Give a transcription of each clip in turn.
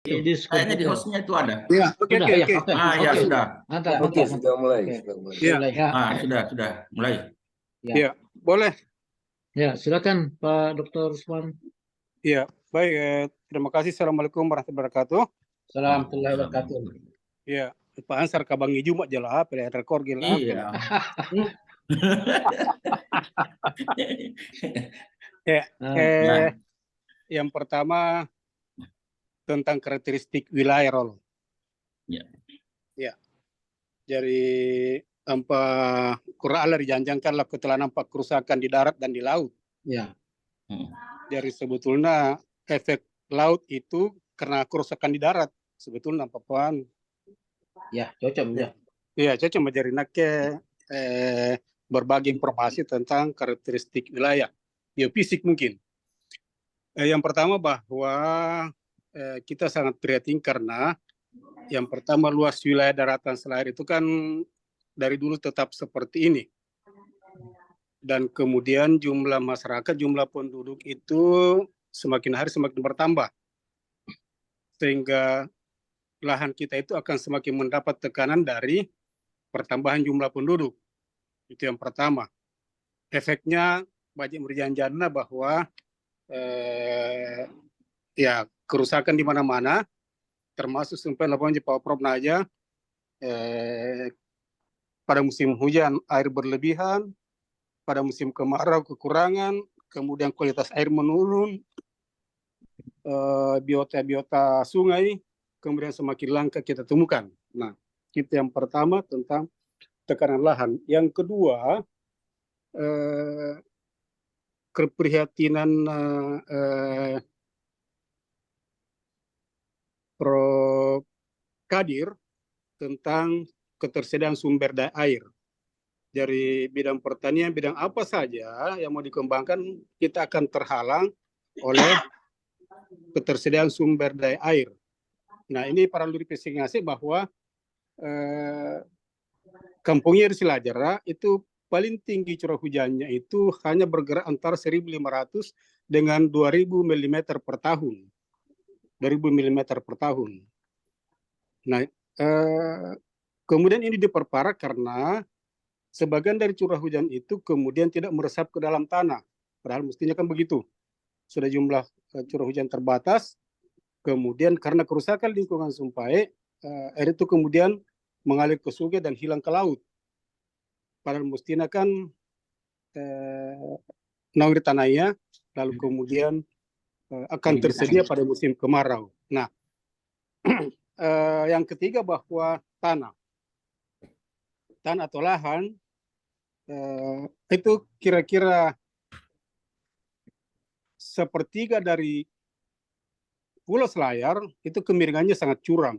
Di Kayaknya di komputer. hostnya itu ada. Ya, oke. Sudah, ya, oke. Ya Oke. sudah. Mantap, Oke, mantap, sudah mulai. Oke. Sudah mulai. Ya. Mulai, ya. Sudah mulai. Ya. Ya, boleh. Ya, silakan Pak Dr. Usman. Ya, baik. Terima kasih. Assalamualaikum warahmatullahi wabarakatuh. Warahmatullahi wabarakatuh. Ya, Pak Ansar kabangi Jumat jelah, pilihan rekor gila. Iya. Ya, yang pertama tentang karakteristik wilayah Rolo. Ya. Ya. Jadi Qur'an dijanjangkanlah telah nampak kerusakan di darat dan di laut. Ya. Jadi sebetulnya efek laut itu karena kerusakan di darat sebetulnya Papuan. Ya, cocok ya. Iya, cocok menjadi berbagai informasi tentang karakteristik wilayah geofisik mungkin. Yang pertama bahwa kita sangat prihatin karena yang pertama luas wilayah daratan Selayar itu kan dari dulu tetap seperti ini. Dan kemudian jumlah masyarakat, jumlah penduduk itu semakin hari semakin bertambah. Sehingga lahan kita itu akan semakin mendapat tekanan dari pertambahan jumlah penduduk. Itu yang pertama. Efeknya banyak berjanjana bahwa ya kerusakan di mana-mana, termasuk sampai lapangan Pak Prof aja pada musim hujan air berlebihan, pada musim kemarau kekurangan, kemudian kualitas air menurun, biota-biota sungai kemudian semakin langka kita temukan. Nah, itu yang pertama tentang tekanan lahan. Yang kedua, keprihatinan Prof. Kadir tentang ketersediaan sumber daya air. Dari bidang pertanian, bidang apa saja yang mau dikembangkan, kita akan terhalang oleh ketersediaan sumber daya air. Nah, ini perlu diingatkan bahwa kampungnya di Silajara itu paling tinggi curah hujannya itu hanya bergerak antara 1.500 dengan 2.000 mm per tahun. 2.000 mm per tahun. Nah, kemudian ini diperparah karena sebagian dari curah hujan itu kemudian tidak meresap ke dalam tanah. Padahal mestinya kan begitu. Sudah jumlah curah hujan terbatas, kemudian karena kerusakan lingkungan Sumpai, air itu kemudian mengalir ke sungai dan hilang ke laut. Padahal mestinya kan naur tanahnya, lalu kemudian akan tersedia pada musim kemarau. Nah, yang ketiga bahwa tanah atau lahan itu kira-kira sepertiga dari Pulau Selayar itu kemiringannya sangat curam.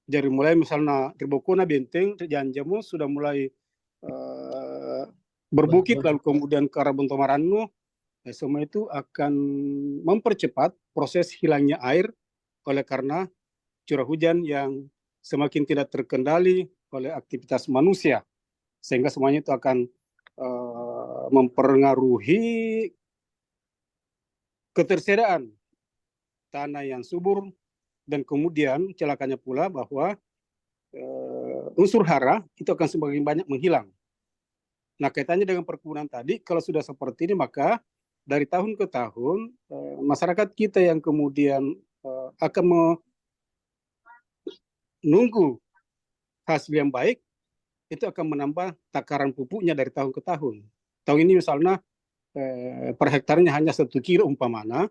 Jadi mulai misalnya Ribokona, Benteng, Janjamu sudah mulai berbukit, lalu kemudian ke arah Bontomaranu, semua itu akan mempercepat proses hilangnya air oleh karena curah hujan yang semakin tidak terkendali oleh aktivitas manusia, sehingga semuanya itu akan mempengaruhi ketersediaan tanah yang subur, dan kemudian celakanya pula bahwa unsur hara itu akan semakin banyak menghilang. Nah, kaitannya dengan perkebunan tadi, kalau sudah seperti ini maka dari tahun ke tahun masyarakat kita yang kemudian akan menunggu hasil yang baik itu akan menambah takaran pupuknya dari tahun ke tahun. Tahun ini misalnya per hektarnya hanya 1 kilo umpamana,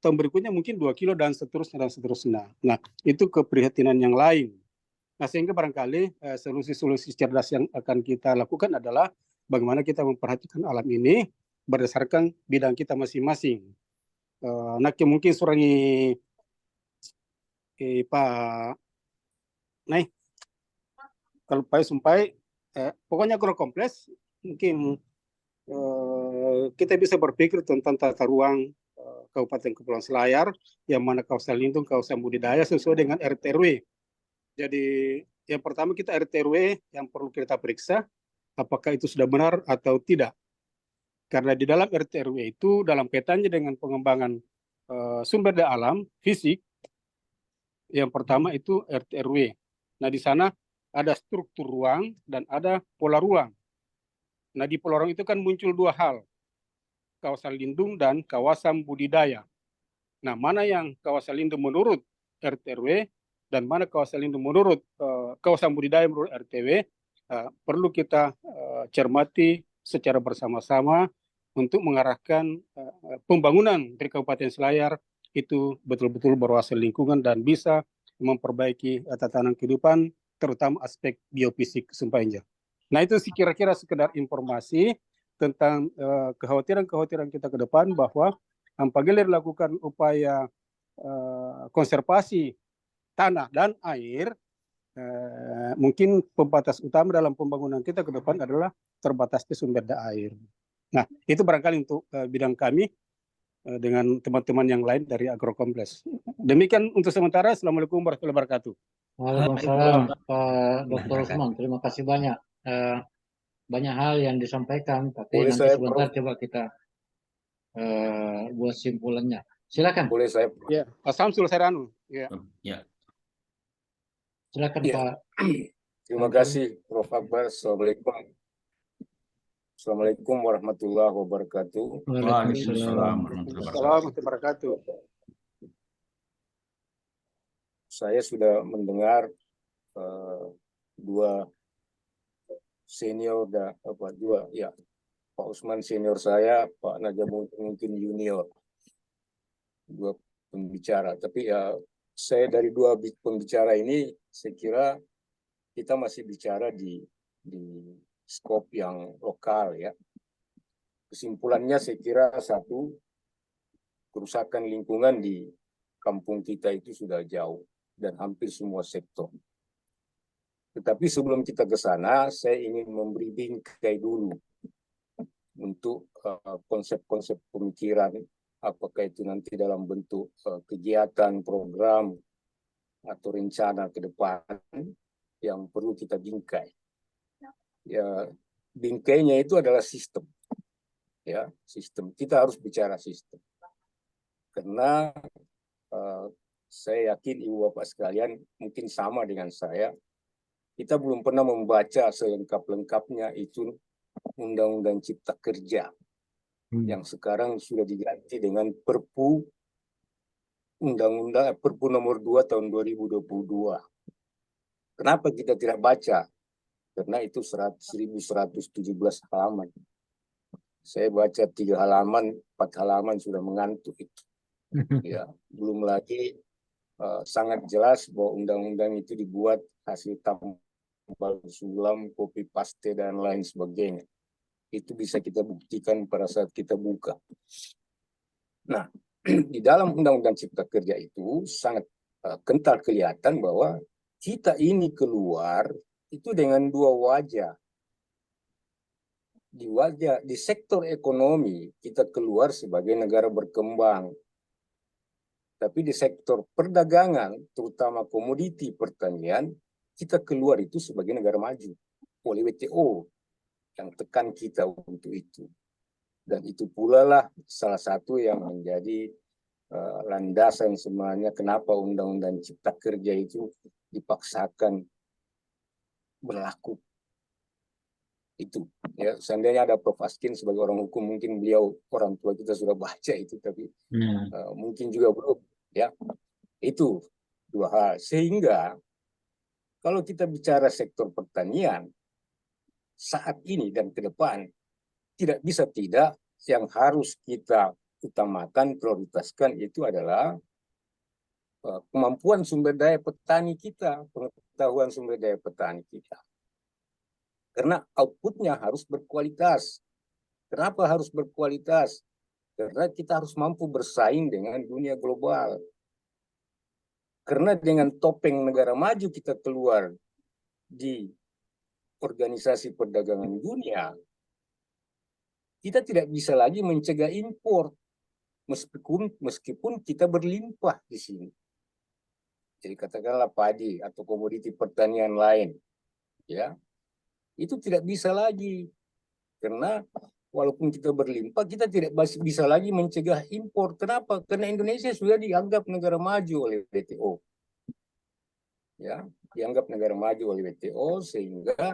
tahun berikutnya mungkin 2 kilo dan seterusnya dan seterusnya. Nah, itu keprihatinan yang lain. Nah, sehingga barangkali solusi-solusi cerdas yang akan kita lakukan adalah bagaimana kita memperhatikan alam ini berdasarkan bidang kita masing-masing. Nah, mungkin surangi Pak Nay, kalau Pak Sumpai, pokoknya kalau kompleks mungkin kita bisa berpikir tentang tata ruang Kabupaten Kepulauan Selayar, yang mana kawasan lindung, kawasan budidaya sesuai dengan RT/RW. Jadi yang pertama kita RT/RW yang perlu kita periksa apakah itu sudah benar atau tidak. Karena di dalam RT/RW itu dalam kaitannya dengan pengembangan sumber daya alam, fisik, Yang pertama itu RT RW. Nah, di sana ada struktur ruang dan ada pola ruang. Nah, di pola ruang itu kan muncul dua hal, kawasan lindung dan kawasan budidaya. Nah, mana yang kawasan lindung menurut RT RW dan mana kawasan lindung menurut kawasan budidaya menurut RTW, perlu kita cermati secara bersama-sama untuk mengarahkan pembangunan dari Kabupaten Selayar itu betul-betul berwawasan lingkungan dan bisa memperbaiki tatanan kehidupan, terutama aspek biofisik sumpahnya. Nah, itu sih kira-kira sekedar informasi tentang kekhawatiran-kekhawatiran kita ke depan bahwa apabila dilakukan upaya konservasi tanah dan air, mungkin pembatas utama dalam pembangunan kita ke depan adalah terbatasnya sumber daya air. Nah, itu barangkali untuk bidang kami dengan teman-teman yang lain dari Agrokompleks. Demikian untuk sementara. Assalamualaikum warahmatullahi wabarakatuh. Waalaikumsalam Pak Dr. Usman. Terima kasih banyak. Banyak hal yang disampaikan, tapi Boleh nanti saya, sebentar Prof? coba kita buat simpulannya. Silakan, Boleh saya, Prof? Ya, Pak Samsul Seranu. Ya. Ya. silakan Ya. Pak. Terima kasih, Prof. Akbar. Assalamualaikum. Assalamualaikum warahmatullahi wabarakatuh. Waalaikumsalam warahmatullahi Assalamualaikum wabarakatuh. warahmatullahi wabarakatuh. Saya sudah mendengar dua senior Pak Usman senior saya, Pak Najam mungkin junior, dua pembicara. Tapi ya saya dari dua pembicara ini saya kira kita masih bicara di skop yang lokal ya. Kesimpulannya saya kira satu, kerusakan lingkungan di kampung kita itu sudah jauh dan hampir semua sektor. Tetapi sebelum kita ke sana, saya ingin memberi bingkai dulu untuk konsep-konsep pemikiran, apakah itu nanti dalam bentuk kegiatan, program, atau rencana ke depan yang perlu kita bingkai. Ya, bingkainya itu adalah sistem. Ya, sistem. Kita harus bicara sistem. Karena saya yakin Ibu Bapak sekalian mungkin sama dengan saya, kita belum pernah membaca selengkap-lengkapnya itu Undang-Undang Cipta Kerja yang sekarang sudah diganti dengan Perpu Perpu nomor 2 tahun 2022. Kenapa kita tidak baca? Karena itu 1117 halaman. Saya baca 3 halaman, 4 halaman sudah mengantuk itu. Ya, belum lagi sangat jelas bahwa undang-undang itu dibuat hasil tambal sulam, copy paste dan lain sebagainya. Itu bisa kita buktikan pada saat kita buka. Nah, di dalam Undang-Undang Cipta Kerja itu sangat kental kelihatan bahwa kita ini keluar itu dengan dua wajah. Di sektor ekonomi kita keluar sebagai negara berkembang. Tapi di sektor perdagangan, terutama komoditi pertanian, kita keluar itu sebagai negara maju oleh WTO yang tekan kita untuk itu. Dan itu pula lah salah satu yang menjadi landasan sebenarnya kenapa Undang-Undang Cipta Kerja itu dipaksakan berlaku. Itu ya, seandainya ada Prof. Askin sebagai orang hukum, mungkin beliau orang tua kita sudah baca itu, tapi mungkin juga belum ya. Itu dua hal. Sehingga kalau kita bicara sektor pertanian saat ini dan ke depan, tidak bisa tidak yang harus kita utamakan, prioritaskan itu adalah kemampuan sumber daya petani kita, pengetahuan sumber daya petani kita. Karena outputnya harus berkualitas. Kenapa harus berkualitas? Karena kita harus mampu bersaing dengan dunia global. Karena dengan topeng negara maju kita keluar di Organisasi Perdagangan Dunia, kita tidak bisa lagi mencegah impor meskipun kita berlimpah di sini. Jadi katakanlah padi atau komoditi pertanian lain, ya. Itu tidak bisa lagi, karena walaupun kita berlimpah, kita tidak bisa lagi mencegah impor. Kenapa? Karena Indonesia sudah dianggap negara maju oleh WTO. ya, dianggap negara maju oleh WTO, sehingga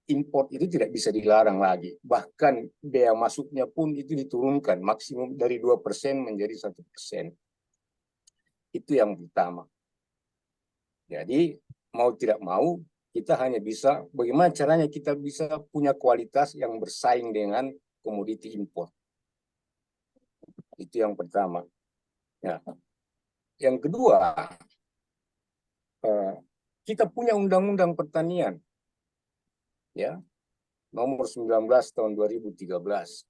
import itu tidak bisa dilarang lagi. Bahkan bea masuknya pun itu diturunkan maksimum dari 2% menjadi 1%. Itu yang pertama. Jadi mau tidak mau kita hanya bisa, bagaimana caranya kita bisa punya kualitas yang bersaing dengan komoditi impor. Itu yang pertama. Ya. Yang kedua, kita punya undang-undang pertanian, ya, nomor 19 tahun 2013.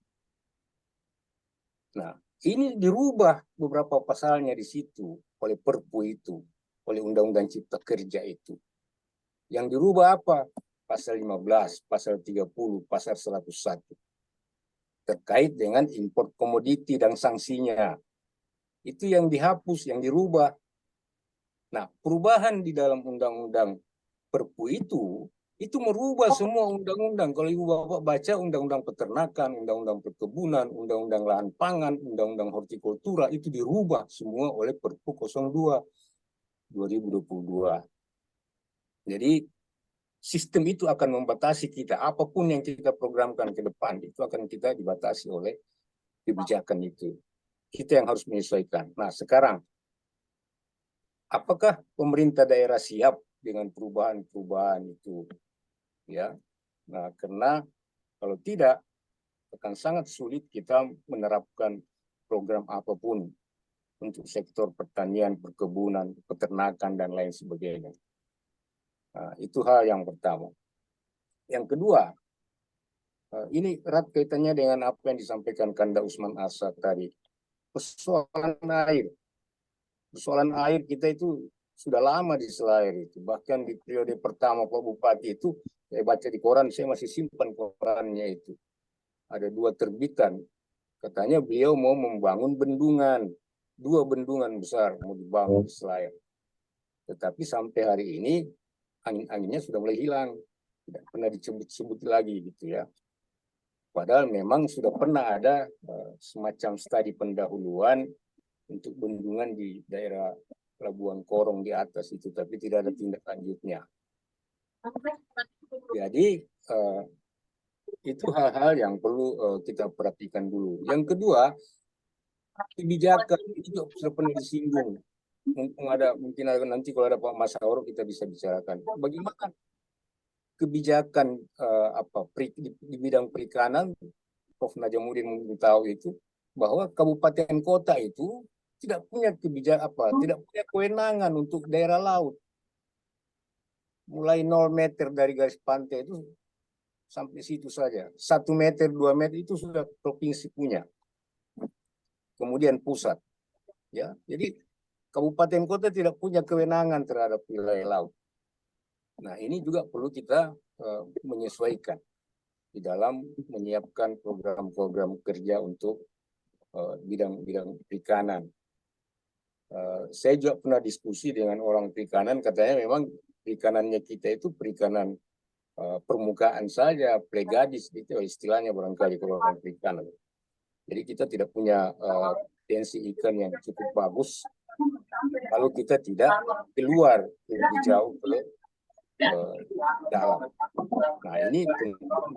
Nah, ini dirubah beberapa pasalnya di situ oleh Perpu itu, oleh Undang-Undang Cipta Kerja itu. Yang dirubah apa? Pasal 15, pasal 30, pasal 101. Terkait dengan impor komoditi dan sanksinya. Itu yang dihapus, yang dirubah. Nah, perubahan di dalam Undang-Undang Perpu itu merubah semua undang-undang. Kalau Ibu Bapak baca Undang-Undang Peternakan, Undang-Undang Perkebunan, Undang-Undang Lahan Pangan, Undang-Undang Hortikultura, itu dirubah semua oleh Perpu 02 2022. Jadi sistem itu akan membatasi kita. Apapun yang kita programkan ke depan, itu akan kita dibatasi oleh kebijakan itu. Kita yang harus menyesuaikan. Nah, sekarang, apakah pemerintah daerah siap dengan perubahan-perubahan itu? Ya, nah, karena kalau tidak, akan sangat sulit kita menerapkan program apapun untuk sektor pertanian, perkebunan, peternakan, dan lain sebagainya. Nah, itu hal yang pertama. Yang kedua, ini erat kaitannya dengan apa yang disampaikan Kanda Usman Asad tadi. Persoalan air. Persoalan air kita itu sudah lama di Selayar itu. Bahkan di periode pertama Pak Bupati itu, saya baca di koran, saya masih simpan korannya itu. Ada 2 terbitan. Katanya beliau mau membangun bendungan. 2 bendungan besar mau dibangun di Selayar. Tetapi sampai hari ini, angin-anginnya sudah mulai hilang. Tidak pernah disebut-sebut lagi gitu ya. Padahal memang sudah pernah ada semacam studi pendahuluan untuk bendungan di daerah Pelabuhan Korong di atas itu, tapi tidak ada tindak lanjutnya. Jadi itu hal-hal yang perlu kita perhatikan dulu. Yang kedua, kebijakan itu sudah pernah disinggung. Mungkin ada nanti kalau ada Pak Masauro kita bisa bicarakan. Bagaimana kebijakan di bidang perikanan, Prof. Najamuddin mungkin tahu itu, bahwa kabupaten kota itu tidak punya tidak punya kewenangan untuk daerah laut. Mulai 0 meter dari garis pantai itu sampai situ saja. 1 meter, 2 meter itu sudah provinsi punya. Kemudian pusat. Ya, jadi kabupaten kota tidak punya kewenangan terhadap wilayah laut. Nah, ini juga perlu kita menyesuaikan di dalam menyiapkan program-program kerja untuk bidang-bidang perikanan. Saya juga pernah diskusi dengan orang perikanan, katanya memang perikanannya kita itu perikanan permukaan saja, plegadis gitu istilahnya barangkali kalau orang perikanan. Jadi kita tidak punya potensi ikan yang cukup bagus kalau kita tidak keluar lebih jauh ke dalam. Nah, ini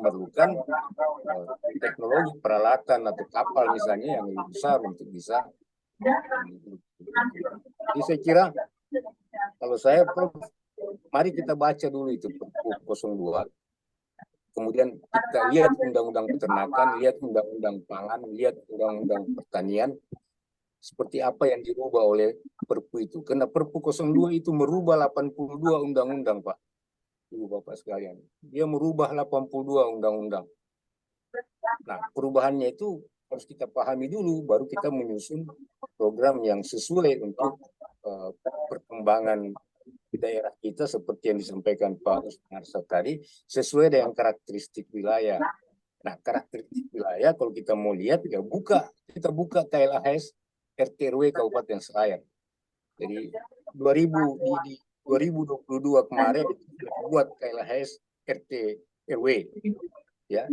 memerlukan teknologi peralatan atau kapal misalnya yang lebih besar untuk bisa. Jadi saya kira kalau saya, mari kita baca dulu itu Perpu 02. Kemudian kita lihat Undang-Undang Peternakan, lihat Undang-Undang Pangan, lihat Undang-Undang Pertanian, seperti apa yang dirubah oleh Perpu itu. Karena Perpu 02 itu merubah 82 undang-undang, Pak. Ibu Bapak sekalian. Dia merubah 82 undang-undang. Nah, perubahannya itu harus kita pahami dulu, baru kita menyusun program yang sesuai untuk perkembangan di daerah kita seperti yang disampaikan Pak Usman Arsad tadi, sesuai dengan karakteristik wilayah. Nah, karakteristik wilayah kalau kita mau lihat, ya kita buka KLHS RT/RW Kabupaten Selayar. Jadi 2022 kemarin buat KLHS RT/RW, ya,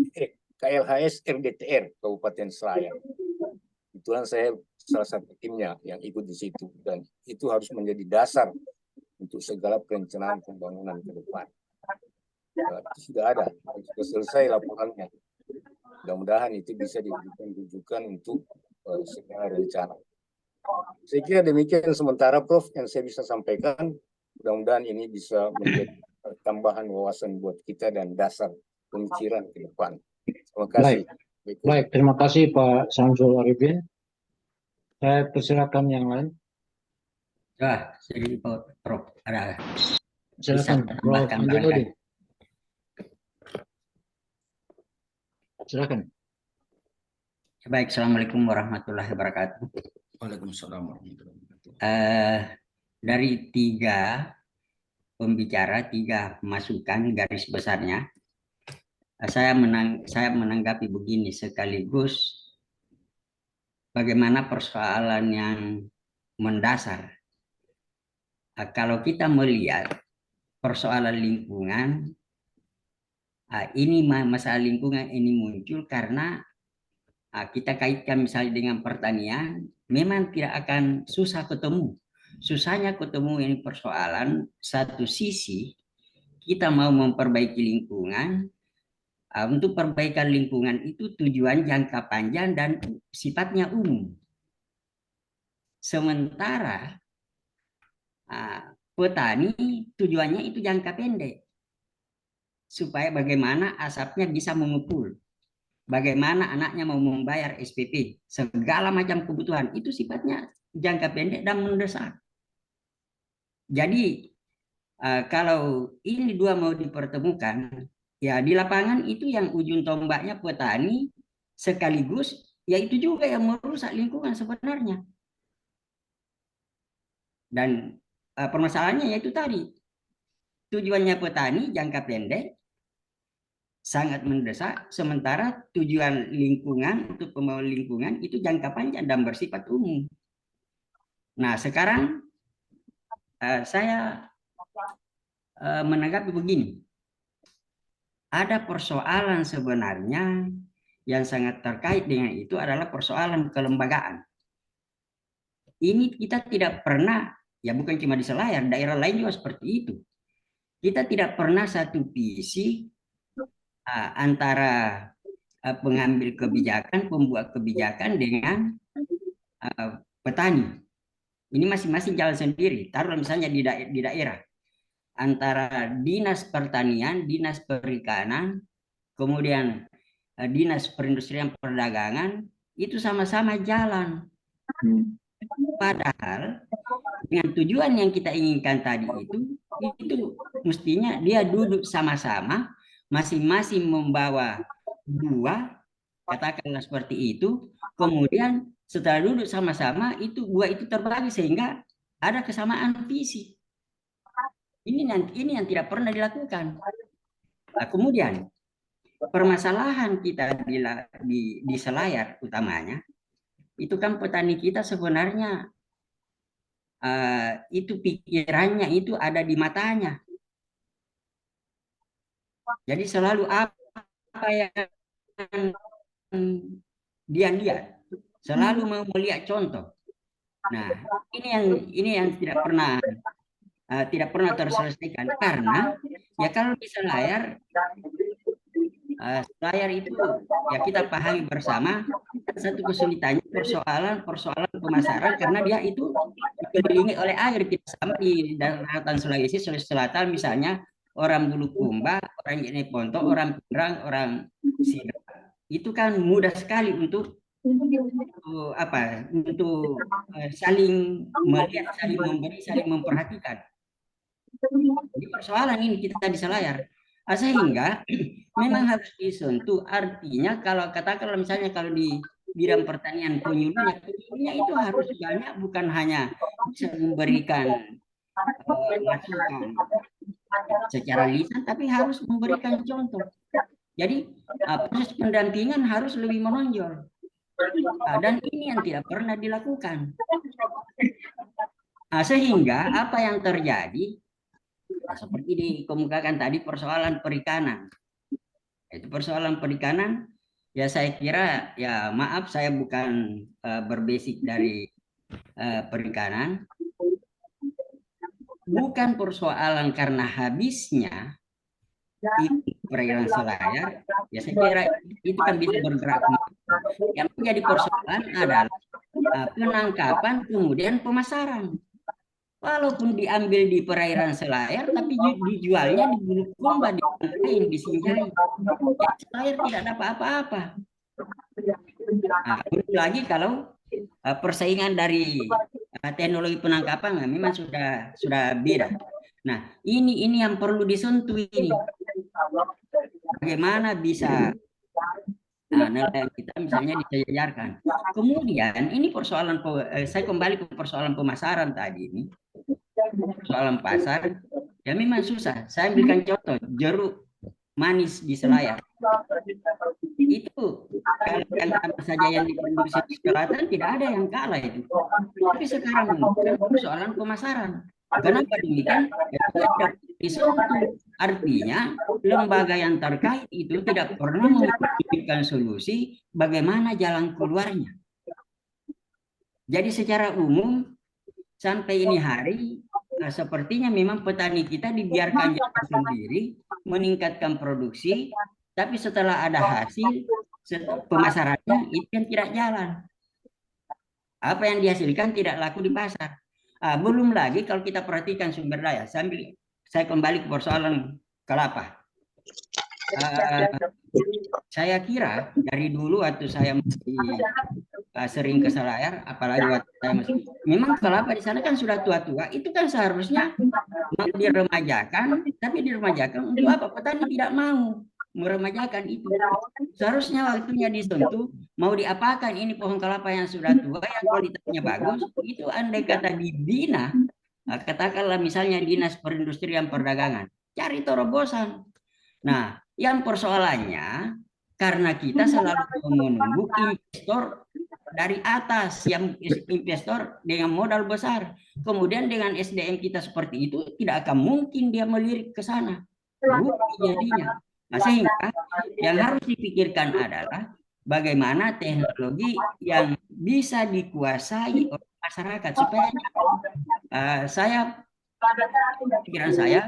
KLHS RDTR Kabupaten Selayar. Itulah saya salah satu timnya yang ikut di situ, dan itu harus menjadi dasar untuk segala perencanaan pembangunan ke depan. Itu sudah ada, sudah selesai laporannya. Mudah-mudahan itu bisa diberikan rujukan untuk segala rencana. Saya kira demikian sementara Prof yang saya bisa sampaikan. Mudah-mudahan ini bisa menjadi tambahan wawasan buat kita dan dasar pemikiran ke depan. Terima kasih. Baik, terima kasih Pak Samsul Arifin. Saya persilakan yang lain. Jadi Prof ada. Silakan Prof Angelodi. Silakan. Baik, Assalamualaikum warahmatullahi wabarakatuh. Waalaikumsalam warahmatullahi wabarakatuh. Dari 3 pembicara, 3 masukan garis besarnya, saya menanggapi begini sekaligus bagaimana persoalan yang mendasar. Kalau kita melihat persoalan lingkungan, ini masalah lingkungan ini muncul karena kita kaitkan misalnya dengan pertanian, memang tidak akan susah ketemu. Susahnya ketemu ini persoalan, satu sisi kita mau memperbaiki lingkungan, untuk perbaikan lingkungan itu tujuan jangka panjang dan sifatnya umum. Sementara petani tujuannya itu jangka pendek, supaya bagaimana asapnya bisa mengumpul. Bagaimana anaknya mau membayar SPP, segala macam kebutuhan itu sifatnya jangka pendek dan mendesak. Jadi kalau ini 2 mau dipertemukan, ya di lapangan itu yang ujung tombaknya petani, sekaligus ya itu juga yang merusak lingkungan sebenarnya. Dan permasalahannya yaitu tadi, tujuannya petani jangka pendek, sangat mendesak, sementara tujuan lingkungan untuk pembangunan lingkungan itu jangka panjang dan bersifat umum. Nah, sekarang saya menanggapi begini. Ada persoalan sebenarnya yang sangat terkait dengan itu adalah persoalan kelembagaan. Ini kita tidak pernah, ya bukan cuma di Selayar, daerah lain juga seperti itu. Kita tidak pernah satu visi antara pengambil kebijakan, pembuat kebijakan dengan petani. Ini masing-masing jalan sendiri. Taruh misalnya di daerah antara dinas pertanian, dinas perikanan, kemudian dinas perindustrian perdagangan, itu sama-sama jalan. Padahal dengan tujuan yang kita inginkan tadi itu mestinya dia duduk sama-sama, masing-masing membawa 2, katakanlah seperti itu, kemudian setelah duduk sama-sama itu 2 itu terbagi sehingga ada kesamaan visi. Ini yang tidak pernah dilakukan. Nah, kemudian permasalahan kita di Selayar utamanya itu kan petani kita sebenarnya itu pikirannya itu ada di matanya. Jadi selalu apa yang dia lihat, selalu mau melihat contoh. Nah, ini yang tidak pernah terselesaikan, karena ya kalau di Selayar itu ya kita pahami bersama satu kesulitannya persoalan pemasaran, karena dia itu dikelilingi oleh air. Kita sama di daratan Sulawesi Selatan misalnya, orang Bulukumba, orang Jeneponto, orang Pindrang, orang Sidrap, itu kan mudah sekali untuk saling melihat, saling memberi, saling memperhatikan. Jadi persoalan ini kita di Selayar, sehingga memang harus disentuh. Artinya kalau katakanlah misalnya kalau di bidang pertanian penyuluhnya itu harus banyak, bukan hanya bisa memberikan masukan secara lisan, tapi harus memberikan contoh. Jadi proses pendampingan harus lebih menonjol, dan ini yang tidak pernah dilakukan. Sehingga apa yang terjadi seperti dikemukakan tadi, persoalan perikanan. Itu persoalan perikanan, ya saya kira, ya maaf saya bukan berbasic dari perikanan. bukan persoalan karena habisnya itu perairan Selayar, ya saya kira itu kan bisa bergerak kembali. Yang menjadi persoalan adalah penangkapan kemudian pemasaran. Walaupun diambil di perairan Selayar, tapi dijualnya di Bulukumba, di Bangkain, di Sinjai. Ya, Selayar tidak dapat apa-apa. Nah, belum lagi kalau persaingan dari teknologi penangkapan memang sudah beda. Nah, ini yang perlu disentuh ini. Bagaimana bisa nelayan kita misalnya disejajarkan. Kemudian ini persoalan, saya kembali ke persoalan pemasaran tadi ini. Persoalan pasar, ya memang susah. Saya ambilkan contoh, jeruk manis di Selayar. Itu kalau yang sama saja yang diproduksi di selatan tidak ada yang kalah itu. Tapi sekarang bukan persoalan pemasaran. Kenapa demikian? Ya, tidak disentuh. Artinya lembaga yang terkait itu tidak pernah memberikan solusi bagaimana jalan keluarnya. Jadi secara umum sampai ini hari sepertinya memang petani kita dibiarkan jalan sendiri meningkatkan produksi, tapi setelah ada hasil pemasarannya itu kan tidak jalan. Apa yang dihasilkan tidak laku di pasar. Belum lagi kalau kita perhatikan sumber daya. Saya kembali ke persoalan kelapa. Saya kira dari dulu waktu saya masih sering ke Selayar, apalagi waktu saya masih, memang kelapa di sana kan sudah tua-tua, itu kan seharusnya mau diremajakan, tapi diremajakan untuk apa? Petani tidak mau meremajakan itu. Seharusnya waktunya disentuh, mau diapakan ini pohon kelapa yang sudah tua, yang kualitasnya bagus, itu andai kata dibina, katakanlah misalnya Dinas Perindustrian Perdagangan, cari terobosan. Nah, yang persoalannya, karena kita selalu menunggu investor dari atas, yang investor dengan modal besar. Kemudian dengan SDM kita seperti itu, tidak akan mungkin dia melirik ke sana. Rugi jadinya. Nah, sehingga yang harus dipikirkan adalah bagaimana teknologi yang bisa dikuasai oleh masyarakat supaya pikiran saya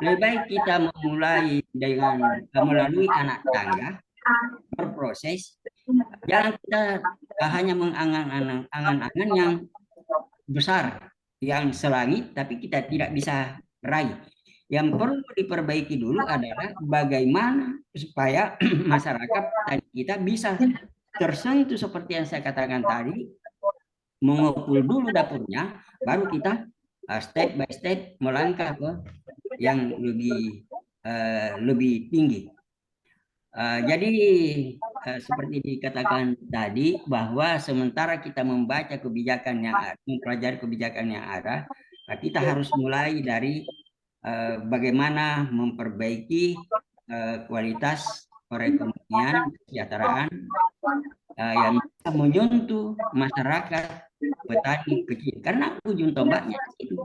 lebih baik kita memulai dengan melalui anak tangga berproses. Jangan kita hanya mengangan-angan yang besar, yang selangit, tapi kita tidak bisa raih. Yang perlu diperbaiki dulu adalah bagaimana supaya masyarakat kita bisa tersentuh seperti yang saya katakan tadi, mengepul dulu dapurnya, baru kita step by step melangkah ke yang lebih tinggi. Jadi seperti dikatakan tadi bahwa sementara kita membaca kebijakan yang ada, mempelajari kebijakan yang ada, kita harus mulai dari bagaimana memperbaiki kualitas perekonomian, kesejahteraan yang bisa menyentuh masyarakat petani kecil. Karena ujung tombaknya itu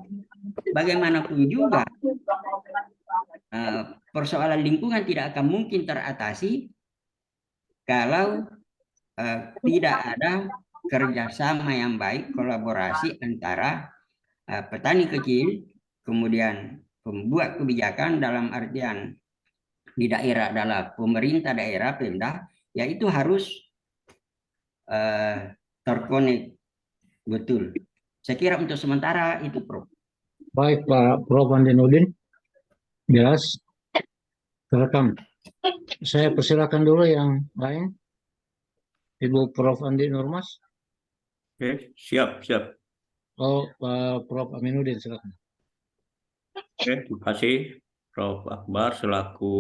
bagaimanapun juga persoalan lingkungan tidak akan mungkin teratasi kalau tidak ada kerjasama yang baik, kolaborasi antara petani kecil, kemudian pembuat kebijakan dalam artian di daerah adalah pemerintah daerah, Pemda, yaitu harus terkonek betul. Saya kira untuk sementara itu, Prof. Baik, Pak Prof. Andi Nurdin. Jelas. Welcome. Saya persilakan dulu yang lain. Ibu Prof. Andi Nurmas. Oke, siap. Oh, Pak Prof. Aminuddin, silakan. Oke, terima kasih Prof. Akbar selaku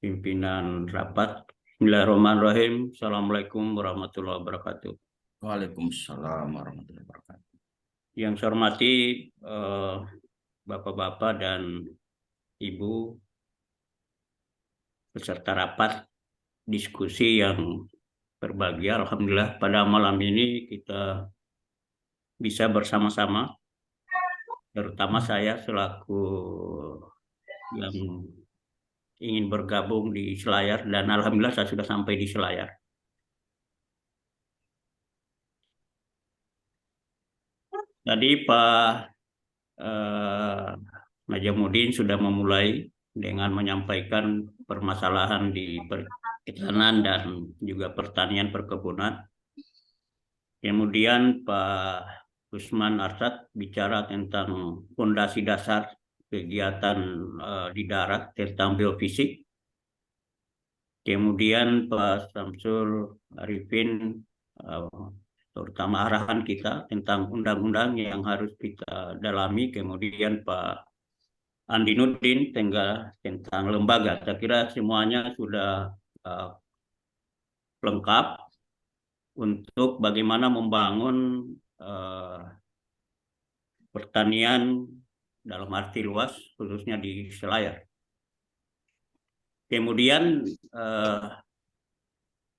pimpinan rapat. Bismillahirrahmanirrahim. Assalamualaikum warahmatullahi wabarakatuh. Waalaikumsalam warahmatullahi wabarakatuh. Yang saya hormati Bapak-Bapak dan Ibu peserta rapat diskusi yang berbahagia. Alhamdulillah pada malam ini kita bisa bersama-sama, terutama saya selaku yang ingin bergabung di Selayar, dan alhamdulillah saya sudah sampai di Selayar. Tadi Pak Najamuddin sudah memulai dengan menyampaikan permasalahan di perikanan dan juga pertanian perkebunan. Kemudian Pak Usman Arsad bicara tentang fondasi dasar kegiatan di darat tentang biofisik. Kemudian Pak Samsul Arifin terutama arahan kita tentang undang-undang yang harus kita dalami. Kemudian Pak Andi Nurdin tentang lembaga. Saya kira semuanya sudah lengkap untuk bagaimana membangun pertanian dalam arti luas, khususnya di Selayar. Kemudian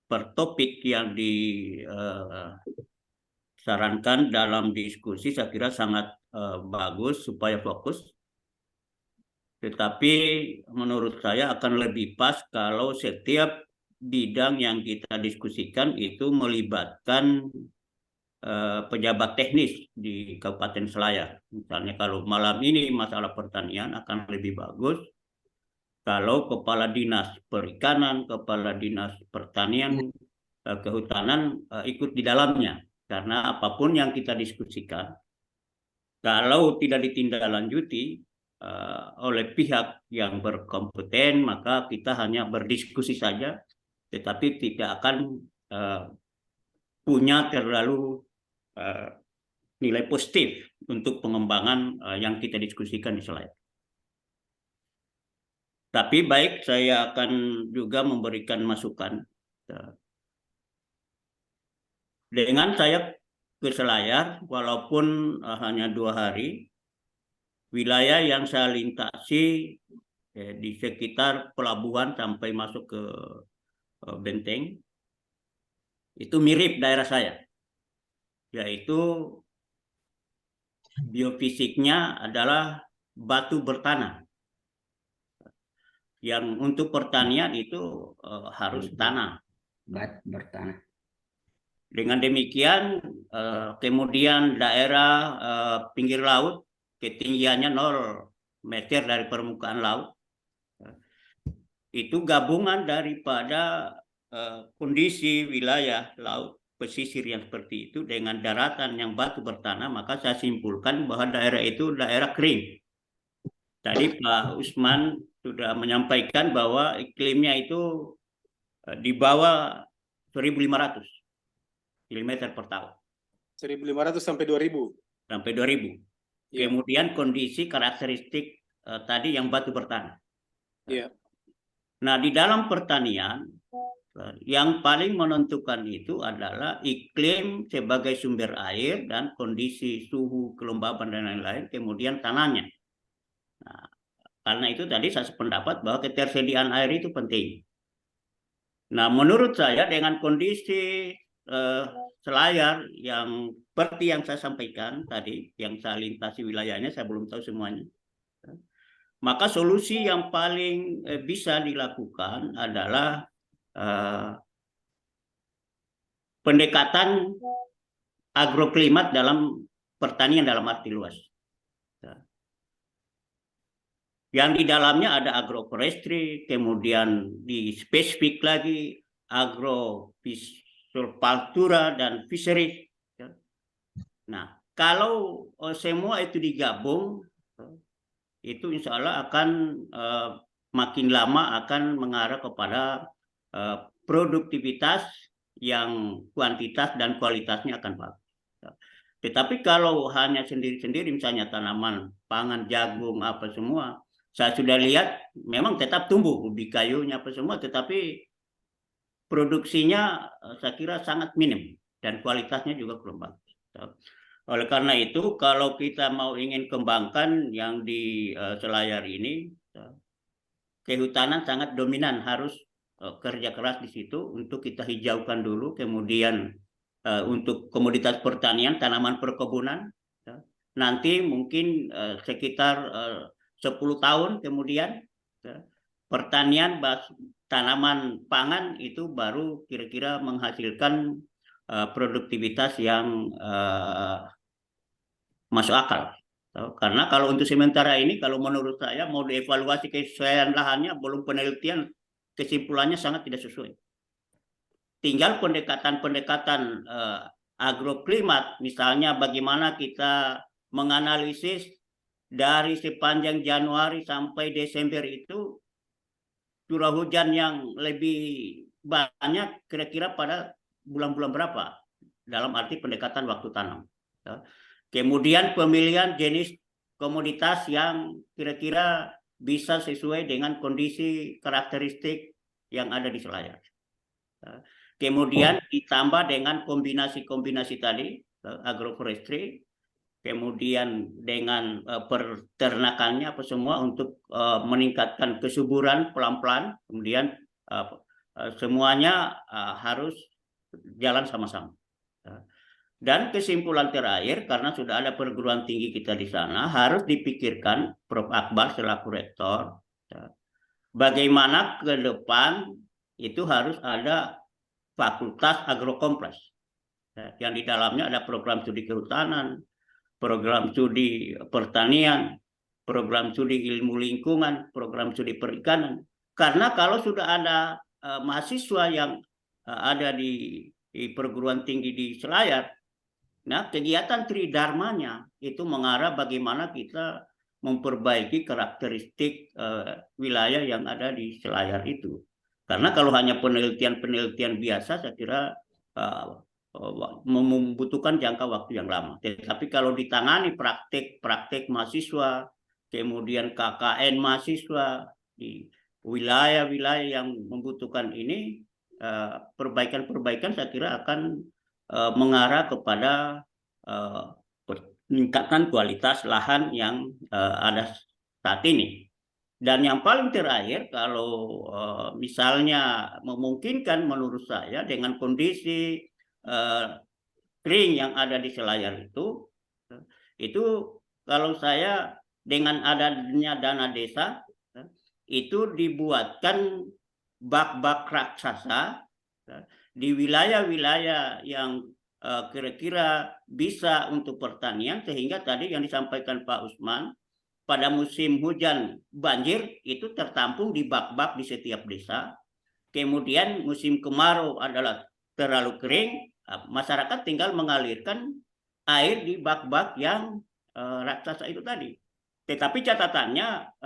per topik yang disarankan dalam diskusi saya kira sangat bagus supaya fokus. Tetapi menurut saya akan lebih pas kalau setiap bidang yang kita diskusikan itu melibatkan pejabat teknis di Kabupaten Selayar. Misalnya kalau malam ini masalah pertanian akan lebih bagus kalau Kepala Dinas Perikanan, Kepala Dinas Pertanian, Kehutanan ikut di dalamnya. Karena apapun yang kita diskusikan, kalau tidak ditindaklanjuti oleh pihak yang berkompeten, maka kita hanya berdiskusi saja, tetapi tidak akan punya terlalu nilai positif untuk pengembangan yang kita diskusikan di Selayar. Tapi baik, saya akan juga memberikan masukan. Dengan saya ke Selayar, walaupun hanya 2 hari, wilayah yang saya lintasi di sekitar pelabuhan sampai masuk ke Benteng, itu mirip daerah saya. Yaitu biofisiknya adalah batu bertanah. Yang untuk pertanian itu harus tanah. Batu bertanah. Dengan demikian, kemudian daerah pinggir laut, ketinggiannya 0 meter dari permukaan laut. Itu gabungan daripada kondisi wilayah laut pesisir yang seperti itu dengan daratan yang batu bertanah, maka saya simpulkan bahwa daerah itu daerah kering. Tadi Pak Usman sudah menyampaikan bahwa iklimnya itu di bawah 1.500 mm per tahun. 1.500 sampai 2.000. Sampai 2.000. Ya. Kemudian kondisi karakteristik tadi yang batu bertanah. Ya. Nah, di dalam pertanian yang paling menentukan itu adalah iklim sebagai sumber air dan kondisi suhu, kelembaban dan lain-lain, kemudian tanahnya. Nah, karena itu tadi saya sependapat bahwa ketersediaan air itu penting. Nah, menurut saya dengan kondisi Selayar yang seperti yang saya sampaikan tadi, yang saya lintasi wilayahnya, saya belum tahu semuanya. Maka solusi yang paling bisa dilakukan adalah pendekatan agroklimat dalam pertanian dalam arti luas. Yang di dalamnya ada agroforestry, kemudian di spesifik lagi agropiscultura dan fisheries. Nah, kalau semua itu digabung, itu insya Allah akan makin lama akan mengarah kepada produktivitas yang kuantitas dan kualitasnya akan bagus. Tetapi kalau hanya sendiri-sendiri, misalnya tanaman pangan, jagung, apa semua, saya sudah lihat memang tetap tumbuh ubi kayunya apa semua, tetapi produksinya saya kira sangat minim dan kualitasnya juga belum bagus. Oleh karena itu, kalau kita mau ingin kembangkan yang di Selayar ini, kehutanan sangat dominan, harus kerja keras di situ untuk kita hijaukan dulu, kemudian untuk komoditas pertanian, tanaman perkebunan, nanti mungkin sekitar 10 tahun kemudian pertanian tanaman pangan itu baru kira-kira menghasilkan produktivitas yang masuk akal. Karena kalau untuk sementara ini, kalau menurut saya mau dievaluasi kesesuaian lahannya, belum penelitian, kesimpulannya sangat tidak sesuai. Tinggal pendekatan-pendekatan agroklimat, misalnya bagaimana kita menganalisis dari sepanjang Januari sampai Desember itu curah hujan yang lebih banyak kira-kira pada bulan-bulan berapa, dalam arti pendekatan waktu tanam. Kemudian pemilihan jenis komoditas yang kira-kira bisa sesuai dengan kondisi karakteristik yang ada di Selayar. Kemudian ditambah dengan kombinasi-kombinasi tadi, agroforestry, kemudian dengan peternakannya apa semua untuk meningkatkan kesuburan pelan-pelan, kemudian semuanya harus jalan sama-sama. Dan kesimpulan terakhir, karena sudah ada perguruan tinggi kita di sana, harus dipikirkan Prof. Akbar selaku rektor, bagaimana ke depan itu harus ada fakultas agrokompleks, yang di dalamnya ada program studi kehutanan, program studi pertanian, program studi ilmu lingkungan, program studi perikanan. Karena kalau sudah ada mahasiswa yang ada di perguruan tinggi di Selayar, nah kegiatan tridharmanya itu mengarah bagaimana kita memperbaiki karakteristik wilayah yang ada di Selayar itu. Karena kalau hanya penelitian-penelitian biasa, saya kira membutuhkan jangka waktu yang lama. Tetapi kalau ditangani praktek mahasiswa, kemudian KKN mahasiswa di wilayah-wilayah yang membutuhkan ini, perbaikan-perbaikan saya kira akan mengarah kepada peningkatan kualitas lahan yang ada saat ini. Dan yang paling terakhir, kalau misalnya memungkinkan menurut saya dengan kondisi kering yang ada di Selayar itu kalau saya dengan adanya dana desa itu dibuatkan bak-bak raksasa di wilayah-wilayah yang kira-kira bisa untuk pertanian, sehingga tadi yang disampaikan Pak Usman, pada musim hujan banjir itu tertampung di bak-bak di setiap desa. Kemudian musim kemarau adalah terlalu kering, masyarakat tinggal mengalirkan air di bak-bak yang raksasa itu tadi. Tetapi catatannya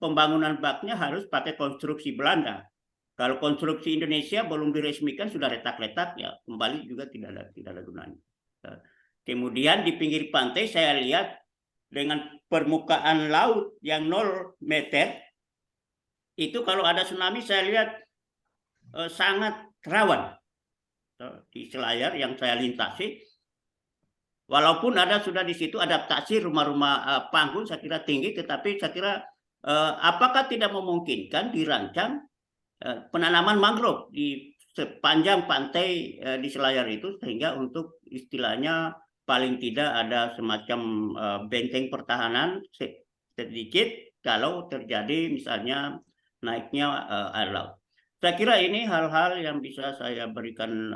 pembangunan baknya harus pakai konstruksi Belanda. Kalau konstruksi Indonesia belum diresmikan sudah retak-retak, ya kembali juga tidak ada gunanya. Kemudian di pinggir pantai saya lihat dengan permukaan laut yang 0 meter, itu kalau ada tsunami saya lihat sangat rawan di Selayar yang saya lintasi. Walaupun sudah di situ adaptasi rumah-rumah panggung saya kira tinggi, tetapi saya kira apakah tidak memungkinkan dirancang penanaman mangrove di sepanjang pantai di Selayar itu, sehingga untuk istilahnya paling tidak ada semacam benteng pertahanan sedikit kalau terjadi misalnya naiknya air laut. Saya kira ini hal-hal yang bisa saya berikan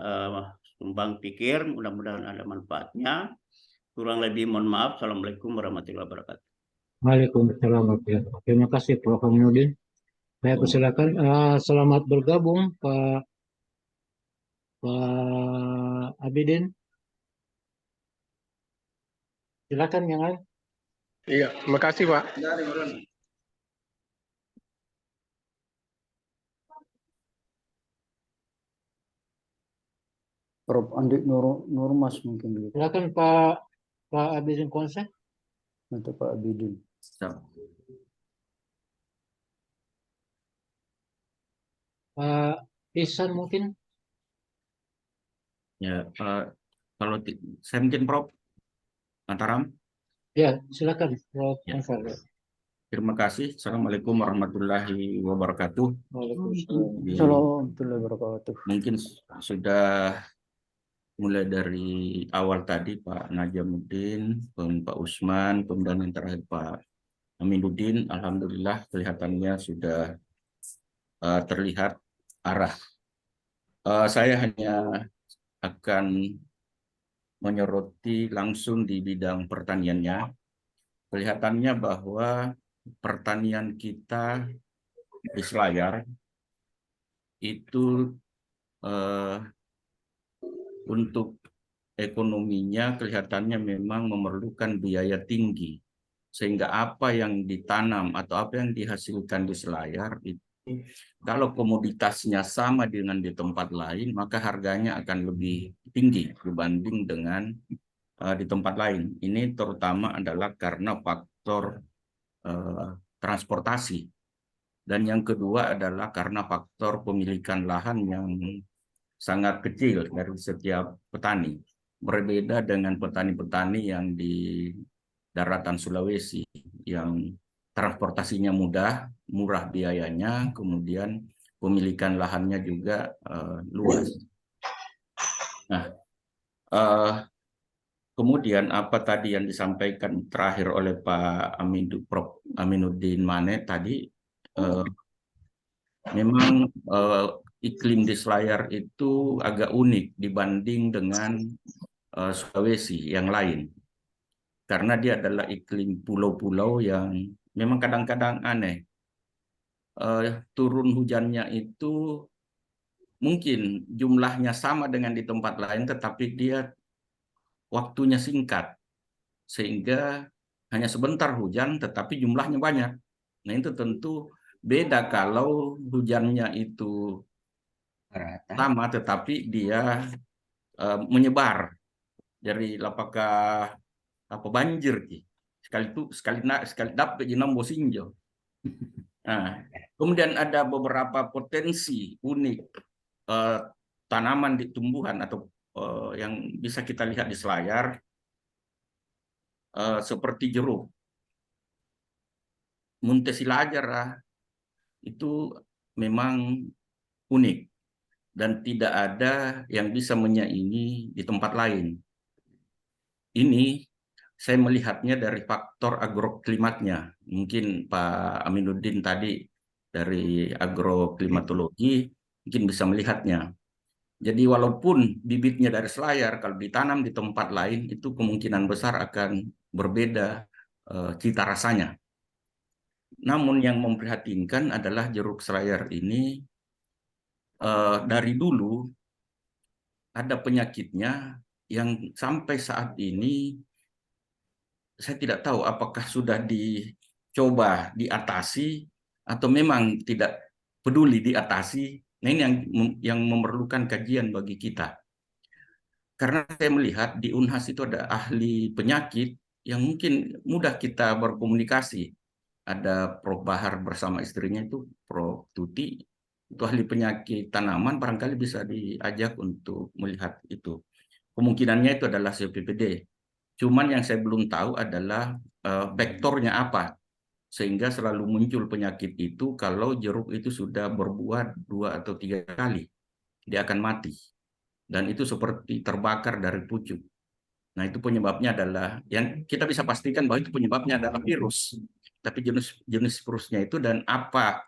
sumbang pikir, mudah-mudahan ada manfaatnya. Kurang lebih mohon maaf. Assalamualaikum warahmatullahi wabarakatuh. Waalaikumsalam warahmatullahi wabarakatuh. Terima kasih Prof. Aminuddin. Saya persilakan. Selamat bergabung Pak Abidin. Silakan yang lain. Iya, terima kasih Pak. Prof. Andi Nurmas mungkin dulu. Silakan Pak Abidin Konsep. Untuk Pak Abidin. Pak Ihsan mungkin. Ya, kalau saya mungkin Prof. Antaram. Ya, silakan Prof. Ya. Konsep. Terima kasih. Assalamualaikum warahmatullahi wabarakatuh. Waalaikumsalam. Assalamualaikum wabarakatuh. Mungkin sudah mulai dari awal tadi Pak Najamuddin, Pak Usman, kemudian yang terakhir Pak Aminuddin. Alhamdulillah kelihatannya sudah terlihat arah. Saya hanya akan menyoroti langsung di bidang pertaniannya. kelihatannya bahwa pertanian kita di Selayar itu untuk ekonominya kelihatannya memang memerlukan biaya tinggi. Sehingga apa yang ditanam atau apa yang dihasilkan di Selayar itu kalau komoditasnya sama dengan di tempat lain, maka harganya akan lebih tinggi dibanding dengan di tempat lain. Ini terutama adalah karena faktor transportasi. Dan yang kedua adalah karena faktor pemilikan lahan yang sangat kecil dari setiap petani. Berbeda dengan petani-petani yang di daratan Sulawesi yang transportasinya mudah, murah biayanya, kemudian pemilikan lahannya juga luas. Nah, kemudian apa tadi yang disampaikan terakhir oleh Pak Prof. Aminuddin Mane tadi, memang iklim di Selayar itu agak unik dibanding dengan Sulawesi yang lain. Karena dia adalah iklim pulau-pulau yang memang kadang-kadang aneh. Turun hujannya itu mungkin jumlahnya sama dengan di tempat lain, tetapi dia waktunya singkat. Sehingga hanya sebentar hujan, tetapi jumlahnya banyak. Nah itu tentu beda kalau hujannya itu sama, tetapi dia menyebar dari apakah apa banjir sekali dapat jenam bosinjo. Nah, kemudian ada beberapa potensi unik tanaman di tumbuhan atau yang bisa kita lihat di Selayar seperti jeruk. Muntesilajar itu memang unik dan tidak ada yang bisa menyaingi di tempat lain. Ini saya melihatnya dari faktor agroklimatnya. Mungkin Pak Aminuddin tadi dari agroklimatologi mungkin bisa melihatnya. Jadi walaupun bibitnya dari Selayar, kalau ditanam di tempat lain itu kemungkinan besar akan berbeda cita rasanya. Namun yang memprihatinkan adalah jeruk Selayar ini dari dulu ada penyakitnya yang sampai saat ini saya tidak tahu apakah sudah dicoba diatasi atau memang tidak peduli diatasi. Nah ini yang memerlukan kajian bagi kita. Karena saya melihat di Unhas itu ada ahli penyakit yang mungkin mudah kita berkomunikasi. Ada Prof. Bahar bersama istrinya itu Prof. Tuti, itu ahli penyakit tanaman, barangkali bisa diajak untuk melihat itu. Kemungkinannya itu adalah COPPD. Cuman yang saya belum tahu adalah vektornya apa, sehingga selalu muncul penyakit itu kalau jeruk itu sudah berbuah 2 atau 3 kali, dia akan mati. Dan itu seperti terbakar dari pucuk. Nah itu penyebabnya adalah, yang kita bisa pastikan bahwa itu penyebabnya adalah virus. Tapi jenis virusnya itu dan apa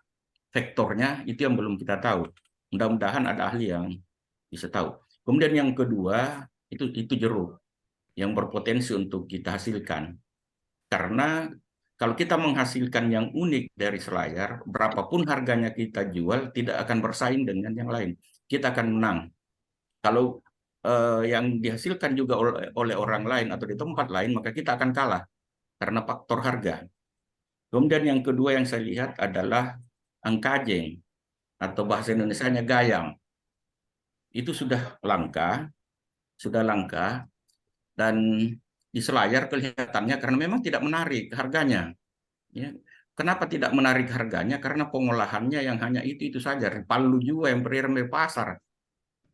vektornya itu yang belum kita tahu. Mudah-mudahan ada ahli yang bisa tahu. Kemudian yang kedua, itu jeruk yang berpotensi untuk kita hasilkan. Karena kalau kita menghasilkan yang unik dari Selayar, berapapun harganya kita jual, tidak akan bersaing dengan yang lain. Kita akan menang. Kalau yang dihasilkan juga oleh orang lain atau di tempat lain, maka kita akan kalah karena faktor harga. Kemudian yang kedua yang saya lihat adalah angkajeng atau bahasa Indonesianya gayam. Itu sudah langka, dan di Selayar kelihatannya karena memang tidak menarik harganya. Ya. Kenapa tidak menarik harganya? Karena pengolahannya yang hanya itu saja. Palu juga yang beriram di pasar.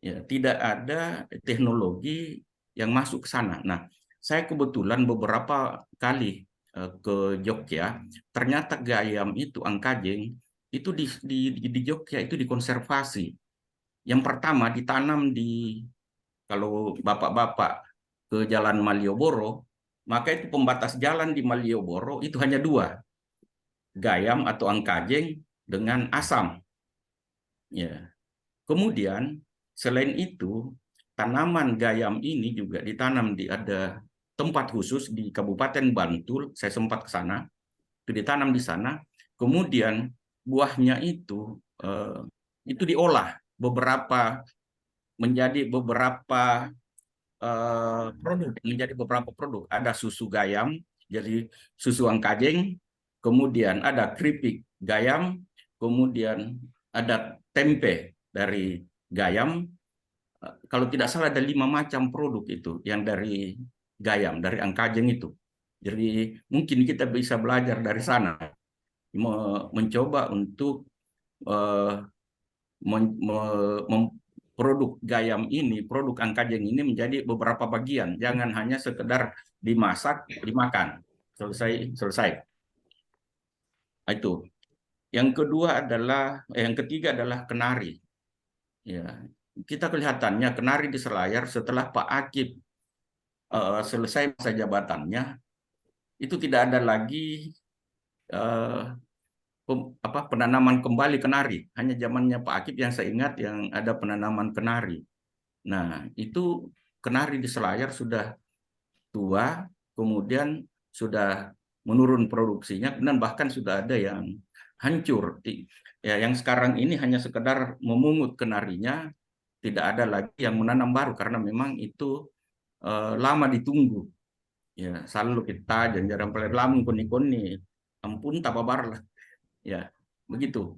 Ya, tidak ada teknologi yang masuk ke sana. Nah, saya kebetulan beberapa kali ke Jogja, ternyata gayam itu, angkajeng, itu di Jogja itu dikonservasi. Yang pertama ditanam kalau bapak-bapak ke Jalan Malioboro, maka itu pembatas jalan di Malioboro itu hanya 2, gayam atau angkajeng dengan asam. Ya. Kemudian selain itu tanaman gayam ini juga ditanam di ada tempat khusus di Kabupaten Bantul, saya sempat ke sana, itu ditanam di sana, kemudian buahnya itu diolah menjadi beberapa produk. Ada susu gayam, jadi susu angkajeng, kemudian ada keripik gayam, kemudian ada tempe dari gayam. Kalau tidak salah ada 5 macam produk itu yang dari gayam, dari angkajeng itu. Jadi mungkin kita bisa belajar dari sana, mencoba untuk produk gayam ini, produk angkajeng ini menjadi beberapa bagian, jangan hanya sekedar dimasak, dimakan, selesai. Itu. Yang ketiga adalah kenari. Ya, kita kelihatannya kenari di Selayar setelah Pak Akip selesai masa jabatannya, itu tidak ada lagi penanaman kembali kenari. Hanya zamannya Pak Akip yang saya ingat yang ada penanaman kenari. Nah, itu kenari di Selayar sudah tua, kemudian sudah menurun produksinya, dan bahkan sudah ada yang hancur. Ya, yang sekarang ini hanya sekedar memungut kenarinya, tidak ada lagi yang menanam baru karena memang itu lama ditunggu. Ya, selalu kita janjaran peler lamun koni-koni, ampun tababar lah. Ya, begitu.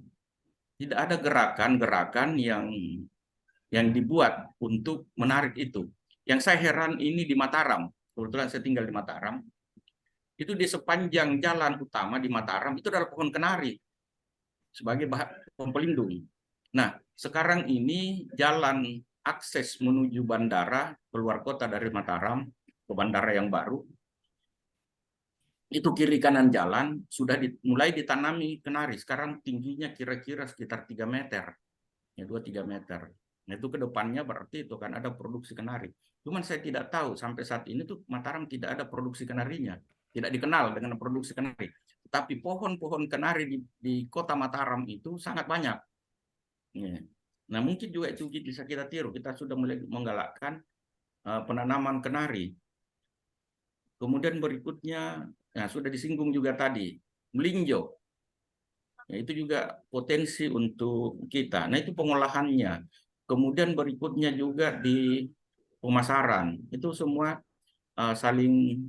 Tidak ada gerakan-gerakan yang dibuat untuk menarik itu. Yang saya heran ini di Mataram, kebetulan saya tinggal di Mataram, itu di sepanjang jalan utama di Mataram itu adalah pohon kenari sebagai pohon pelindung. Nah, sekarang ini jalan akses menuju bandara keluar kota dari Mataram ke bandara yang baru, itu kiri kanan jalan sudah mulai ditanami kenari. Sekarang tingginya kira-kira sekitar 3 meter, ya 2-3 meter. Nah, itu ke depannya berarti itu kan ada produksi kenari. Cuman saya tidak tahu sampai saat ini tuh Mataram tidak ada produksi kenarinya, tidak dikenal dengan produksi kenari. Tapi pohon-pohon kenari di kota Mataram itu sangat banyak. Ya. Nah, mungkin juga itu bisa kita tiru. Kita sudah mulai menggalakkan penanaman kenari. Kemudian berikutnya, nah sudah disinggung juga tadi, melinjo. Ya, itu juga potensi untuk kita. Nah, itu pengolahannya. Kemudian berikutnya juga di pemasaran. Itu semua saling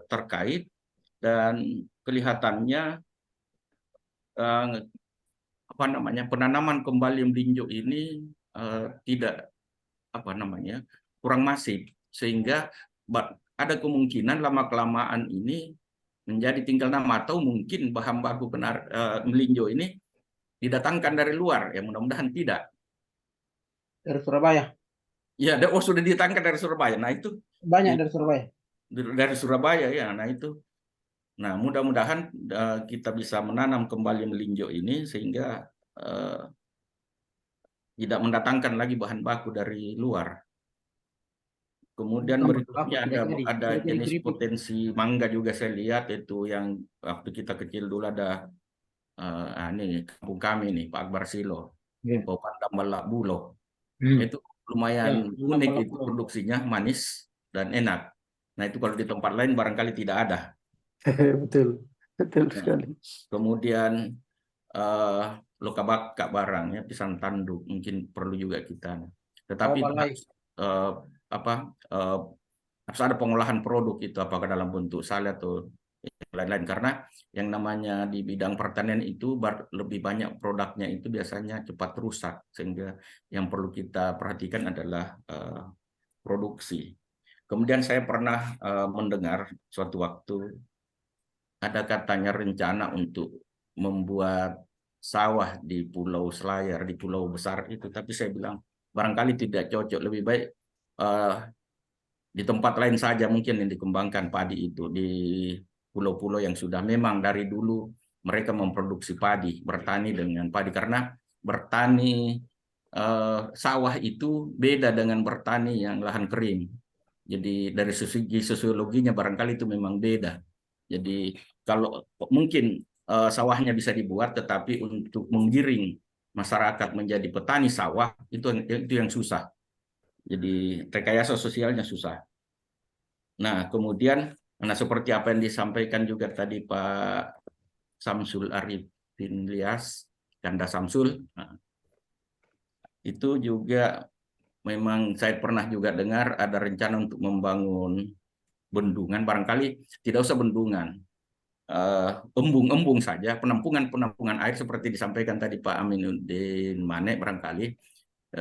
terkait, dan kelihatannya penanaman kembali melinjo ini tidak kurang masif, sehingga ada kemungkinan lama-kelamaan ini menjadi tinggal nama, atau mungkin bahan baku melinjo ini didatangkan dari luar. Ya, mudah-mudahan tidak. Dari Surabaya. Ya, sudah didatangkan dari Surabaya. Nah, itu banyak dari Surabaya. Dari Surabaya ya. Nah, itu. Nah, mudah-mudahan kita bisa menanam kembali melinjo ini sehingga tidak mendatangkan lagi bahan baku dari luar. Kemudian berikutnya ada jenis potensi mangga juga saya lihat, itu yang waktu kita kecil dulu ada ini kampung kami nih Pak Akbar Silo, Popandam Balak Bulo. Itu lumayan unik itu produksinya, manis dan enak. Nah, itu kalau di tempat lain barangkali tidak ada. Betul sekali. Kemudian lokabak barang ya, pisang tanduk mungkin perlu juga kita. Tetapi harus ada pengolahan produk itu, apakah dalam bentuk sale atau lain-lain, karena yang namanya di bidang pertanian itu lebih banyak produknya itu biasanya cepat rusak, sehingga yang perlu kita perhatikan adalah produksi. Kemudian saya pernah mendengar suatu waktu ada katanya rencana untuk membuat sawah di Pulau Selayar, di pulau besar itu, tapi saya bilang barangkali tidak cocok, lebih baik di tempat lain saja mungkin yang dikembangkan padi itu, di pulau-pulau yang sudah memang dari dulu mereka memproduksi padi, bertani dengan padi, karena bertani sawah itu beda dengan bertani yang lahan kering. Jadi dari segi sosiologinya barangkali itu memang beda. Jadi kalau mungkin sawahnya bisa dibuat, tetapi untuk menggiring masyarakat menjadi petani sawah itu yang susah. Jadi rekayasa sosialnya susah. Nah, kemudian, nah seperti apa yang disampaikan juga tadi Pak Samsul Arifin Ilyas, Canda Samsul, nah, itu juga memang saya pernah juga dengar ada rencana untuk membangun bendungan, barangkali tidak usah bendungan, embung-embung saja, penampungan air seperti disampaikan tadi Pak Aminuddin Mane, barangkali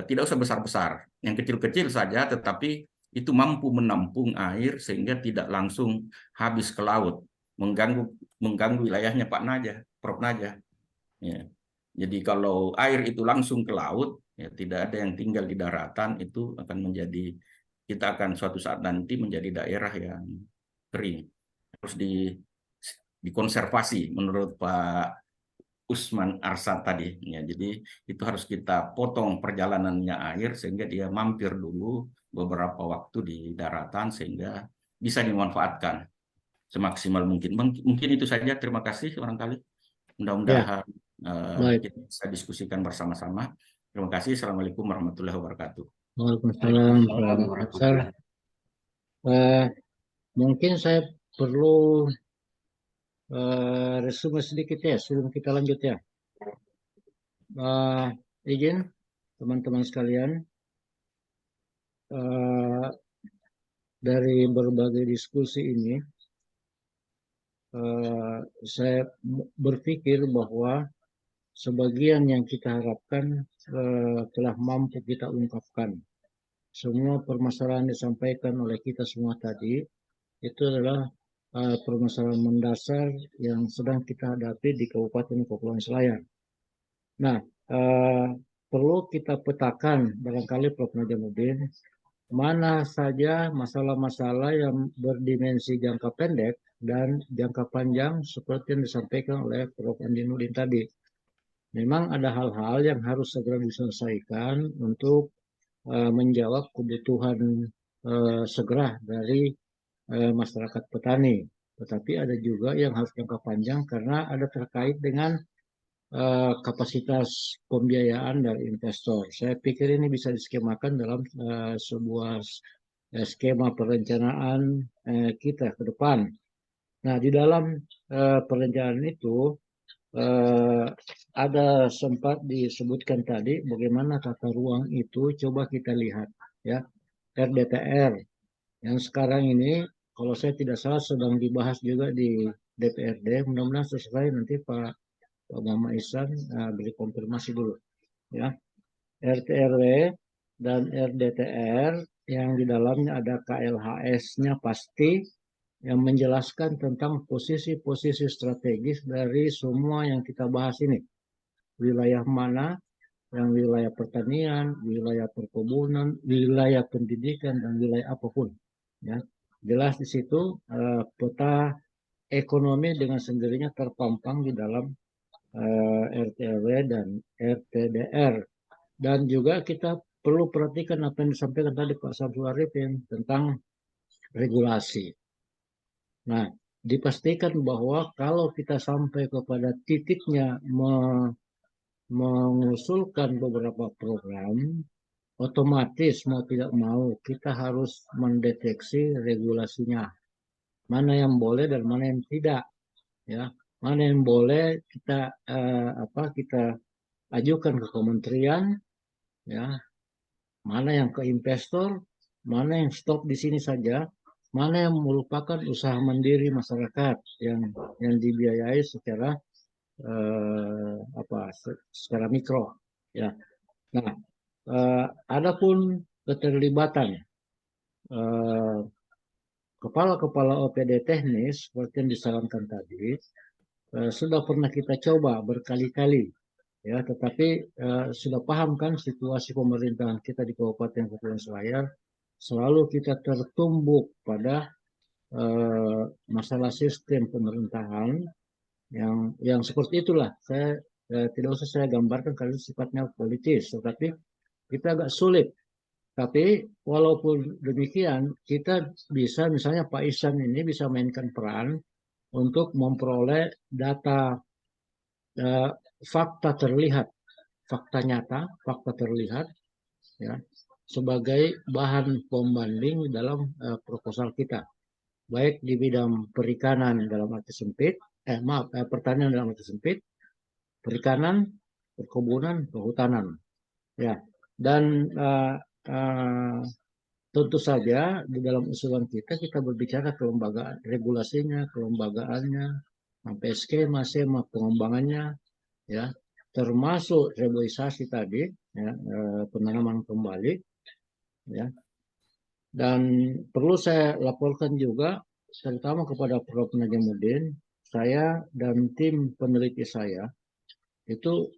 tidak usah besar-besar, yang kecil-kecil saja, tetapi itu mampu menampung air sehingga tidak langsung habis ke laut, mengganggu wilayahnya Pak Naja, Prof Naja. Ya. Jadi kalau air itu langsung ke laut, ya tidak ada yang tinggal di daratan, itu akan menjadi, kita akan suatu saat nanti menjadi daerah yang kering. Harus dikonservasi menurut Pak Usman Arsad tadi. Ya, jadi itu harus kita potong perjalanannya air sehingga dia mampir dulu beberapa waktu di daratan sehingga bisa dimanfaatkan semaksimal mungkin. Mungkin itu saja. Terima kasih barangkali. Mudah-mudahan kita bisa diskusikan bersama-sama. Terima kasih. Assalamualaikum warahmatullahi wabarakatuh. Waalaikumsalam warahmatullahi wabarakatuh. Mungkin saya perlu resume sedikit ya sebelum kita lanjut ya. Izin teman-teman sekalian, dari berbagai diskusi ini saya berpikir bahwa sebagian yang kita harapkan telah mampu kita ungkapkan. Semua permasalahan disampaikan oleh kita semua tadi itu adalah permasalahan mendasar yang sedang kita hadapi di Kabupaten Kepulauan Selayar. Nah, perlu kita petakan barangkali Prof. Najamuddin, mana saja masalah-masalah yang berdimensi jangka pendek dan jangka panjang seperti yang disampaikan oleh Prof. Andi Nurdin tadi. Memang ada hal-hal yang harus segera diselesaikan untuk menjawab kebutuhan segera dari masyarakat petani. Tetapi ada juga yang harus jangka panjang karena ada terkait dengan kapasitas pembiayaan dari investor. Saya pikir ini bisa diskemakan dalam sebuah skema perencanaan kita ke depan. Nah, di dalam perencanaan itu ada sempat disebutkan tadi bagaimana tata ruang itu coba kita lihat ya. RDTR yang sekarang ini kalau saya tidak salah sedang dibahas juga di DPRD, mudah-mudahan selesai nanti Pak Muhammad Ihsan beri konfirmasi dulu ya. RT/RW dan RDTR yang di dalamnya ada KLHS-nya pasti yang menjelaskan tentang posisi-posisi strategis dari semua yang kita bahas ini. Wilayah mana yang wilayah pertanian, wilayah perkebunan, wilayah pendidikan, dan wilayah apapun. Ya. Jelas di situ peta ekonomi dengan sendirinya terpampang di dalam RT/RW dan RTDR. Dan juga kita perlu perhatikan apa yang disampaikan tadi Pak Samsul Arifin tentang regulasi. Nah, dipastikan bahwa kalau kita sampai kepada titiknya mengusulkan beberapa program, otomatis mau tidak mau kita harus mendeteksi regulasinya. Mana yang boleh dan mana yang tidak. Ya, mana yang boleh kita kita ajukan ke kementerian, ya, mana yang ke investor, mana yang stop di sini saja, mana yang merupakan usaha mandiri masyarakat yang dibiayai secara secara mikro, ya. Nah, adapun keterlibatan kepala-kepala OPD teknis seperti yang disarankan tadi sudah pernah kita coba berkali-kali, ya. Tetapi sudah paham kan situasi pemerintahan kita di Kabupaten Kepulauan Selayar, selalu kita tertumbuk pada masalah sistem pemerintahan yang seperti itulah. Saya tidak usah saya gambarkan karena sifatnya politis, tetapi kita agak sulit. Tapi walaupun demikian, kita bisa misalnya Pak Ihsan ini bisa mainkan peran untuk memperoleh data fakta terlihat, fakta nyata, fakta terlihat, ya, sebagai bahan pembanding dalam proposal kita. baik di bidang perikanan dalam arti sempit, pertanian dalam arti sempit, perikanan, perkebunan, kehutanan, ya. Dan tentu saja di dalam usulan kita berbicara kelembagaan, regulasinya, kelembagaannya, sampai skema pengembangannya, ya, termasuk reboisasi tadi, ya, penanaman kembali, ya. Dan perlu saya laporkan juga, terutama kepada Prof. Najamuddin, saya dan tim peneliti saya itu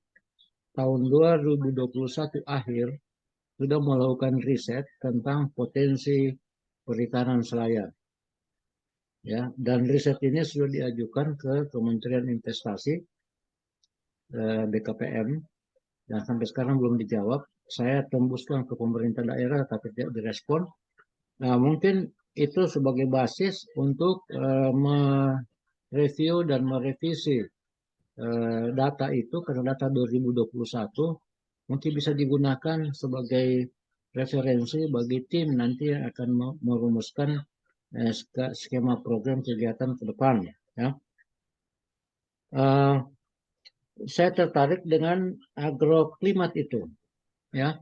tahun 2021 akhir sudah melakukan riset tentang potensi perikanan Selayar. Ya, dan riset ini sudah diajukan ke Kementerian Investasi, BKPM, dan sampai sekarang belum dijawab. Saya tembuskan ke pemerintah daerah tapi tidak direspon. Nah, mungkin itu sebagai basis untuk mereview dan merevisi data itu, karena data 2021 mungkin bisa digunakan sebagai referensi bagi tim nanti yang akan merumuskan skema program kegiatan ke depan. Ya. Saya tertarik dengan agroklimat itu. Ya,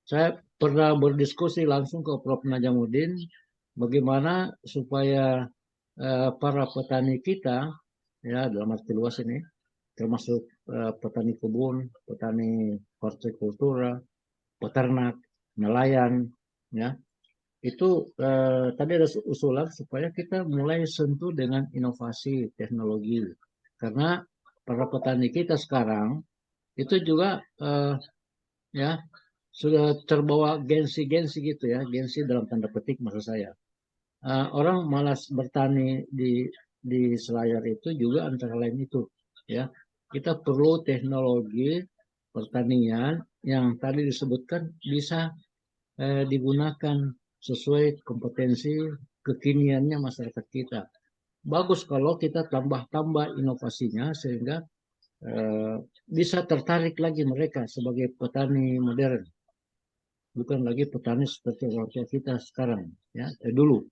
saya pernah berdiskusi langsung ke Prof. Najamuddin bagaimana supaya para petani kita, ya dalam arti luas ini, termasuk petani kebun, petani hortikultura, peternak, nelayan, ya itu tadi ada usulan supaya kita mulai sentuh dengan inovasi teknologi, karena para petani kita sekarang itu juga ya sudah terbawa gengsi gitu ya, gengsi dalam tanda petik maksud saya. Orang malas bertani di Selayar itu juga antara lain itu, ya. Kita perlu teknologi pertanian yang tadi disebutkan bisa digunakan sesuai kompetensi kekiniannya masyarakat kita. Bagus kalau kita tambah-tambah inovasinya sehingga bisa tertarik lagi mereka sebagai petani modern. Bukan lagi petani seperti orang tua kita sekarang, ya, dulu,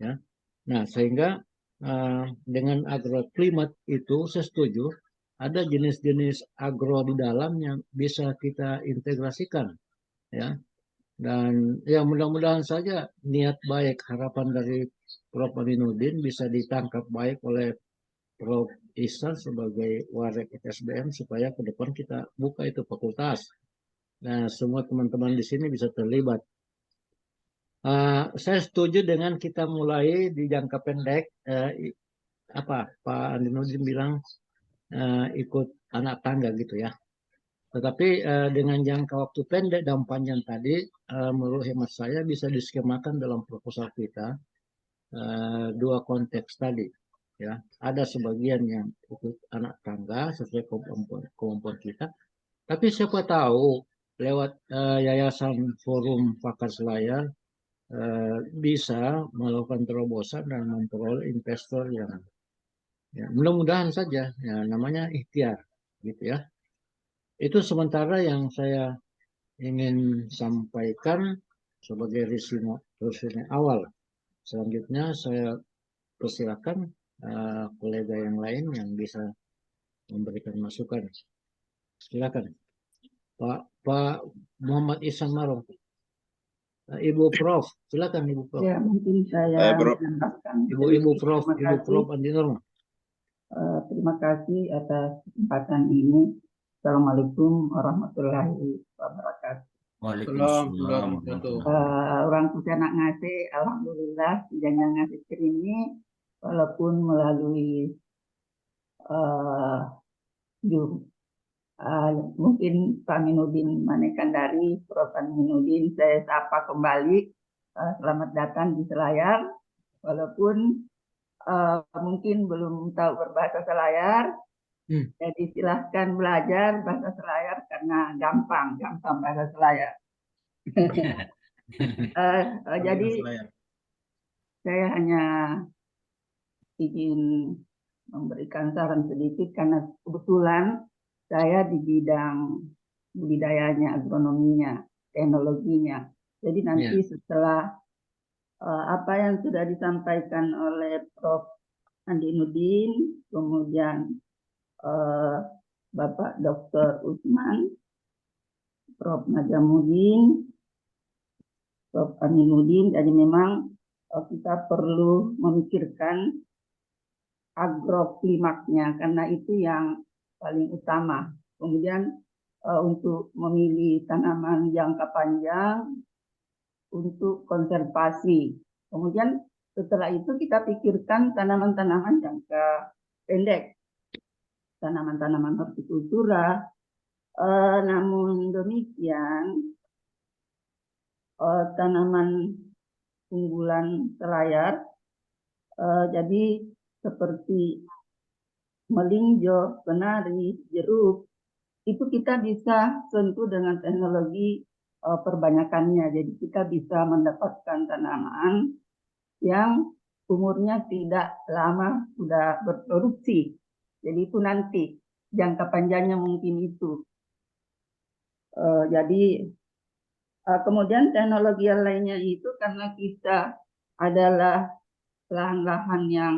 ya. Nah, sehingga dengan agroklimat itu saya setuju ada jenis-jenis agro di dalam yang bisa kita integrasikan, ya. Dan ya mudah-mudahan saja niat baik, harapan dari Prof. Aminuddin bisa ditangkap baik oleh Prof. Ihsan sebagai Warek FSBM supaya ke depan kita buka itu fakultas. Nah, semua teman-teman di sini bisa terlibat. Saya setuju dengan kita mulai di jangka pendek. Pak Aminuddin bilang ikut anak tangga gitu ya. Tetapi dengan jangka waktu pendek dan panjang tadi, menurut hemat saya bisa diskemakan dalam proposal kita dua konteks tadi. Ya, ada sebagian yang ikut anak tangga sesuai kemampuan kita. Tapi siapa tahu lewat Yayasan Forum Pakar Selayar bisa melakukan terobosan dan memperoleh investor yang ya, mudah-mudahan saja, ya, namanya ikhtiar, gitu ya. Itu sementara yang saya ingin sampaikan sebagai resume awal. Selanjutnya saya persilakan kolega yang lain yang bisa memberikan masukan. Silakan, Pak Muhammad Ihsan Maroh. Ibu Prof, silakan Ibu Prof. Ya, mungkin saya menambahkan. Ibu Prof Andi Norma. Terima kasih atas kesempatan ini. Assalamualaikum warahmatullahi wabarakatuh. Waalaikumsalam. Orang Kusana ngasih, alhamdulillah jangan ngasih ini walaupun melalui mungkin Pak Aminuddin Manekandari, Prof. Aminuddin, saya sapa kembali. Selamat datang di Selayar. Walaupun mungkin belum tahu berbahasa Selayar, jadi silahkan belajar bahasa Selayar karena gampang bahasa Selayar. Jadi saya hanya ingin memberikan saran sedikit karena kebetulan saya di bidang budidayanya, agronominya, teknologinya. Jadi nanti setelah apa yang sudah disampaikan oleh Prof. Andi Nudin, kemudian Bapak Dr. Usman, Prof. Najamuddin, Prof. Aminuddin. Jadi memang kita perlu memikirkan agroklimaknya karena itu yang paling utama. Kemudian untuk memilih tanaman jangka panjang untuk konservasi. Kemudian setelah itu kita pikirkan tanaman-tanaman jangka pendek, tanaman-tanaman hortikultura. Namun demikian, tanaman unggulan selayar, jadi seperti melinjo, kenari, jeruk, itu kita bisa sentuh dengan teknologi perbanyakannya. Jadi kita bisa mendapatkan tanaman yang umurnya tidak lama sudah berproduksi. Jadi itu nanti jangka panjangnya mungkin itu. Jadi kemudian teknologi yang lainnya itu karena kita adalah lahan-lahan yang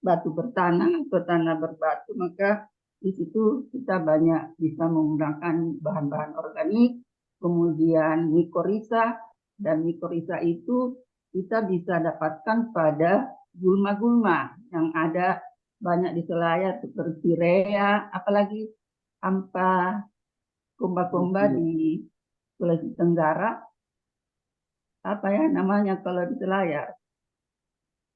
batu bertanah atau tanah berbatu, maka di situ kita banyak bisa menggunakan bahan-bahan organik, kemudian mikorisa, dan mikorisa itu kita bisa dapatkan pada gulma-gulma yang ada banyak di Selayar seperti rea, apalagi ampa komba-komba di Sulawesi Tenggara, apa ya namanya kalau di Selayar,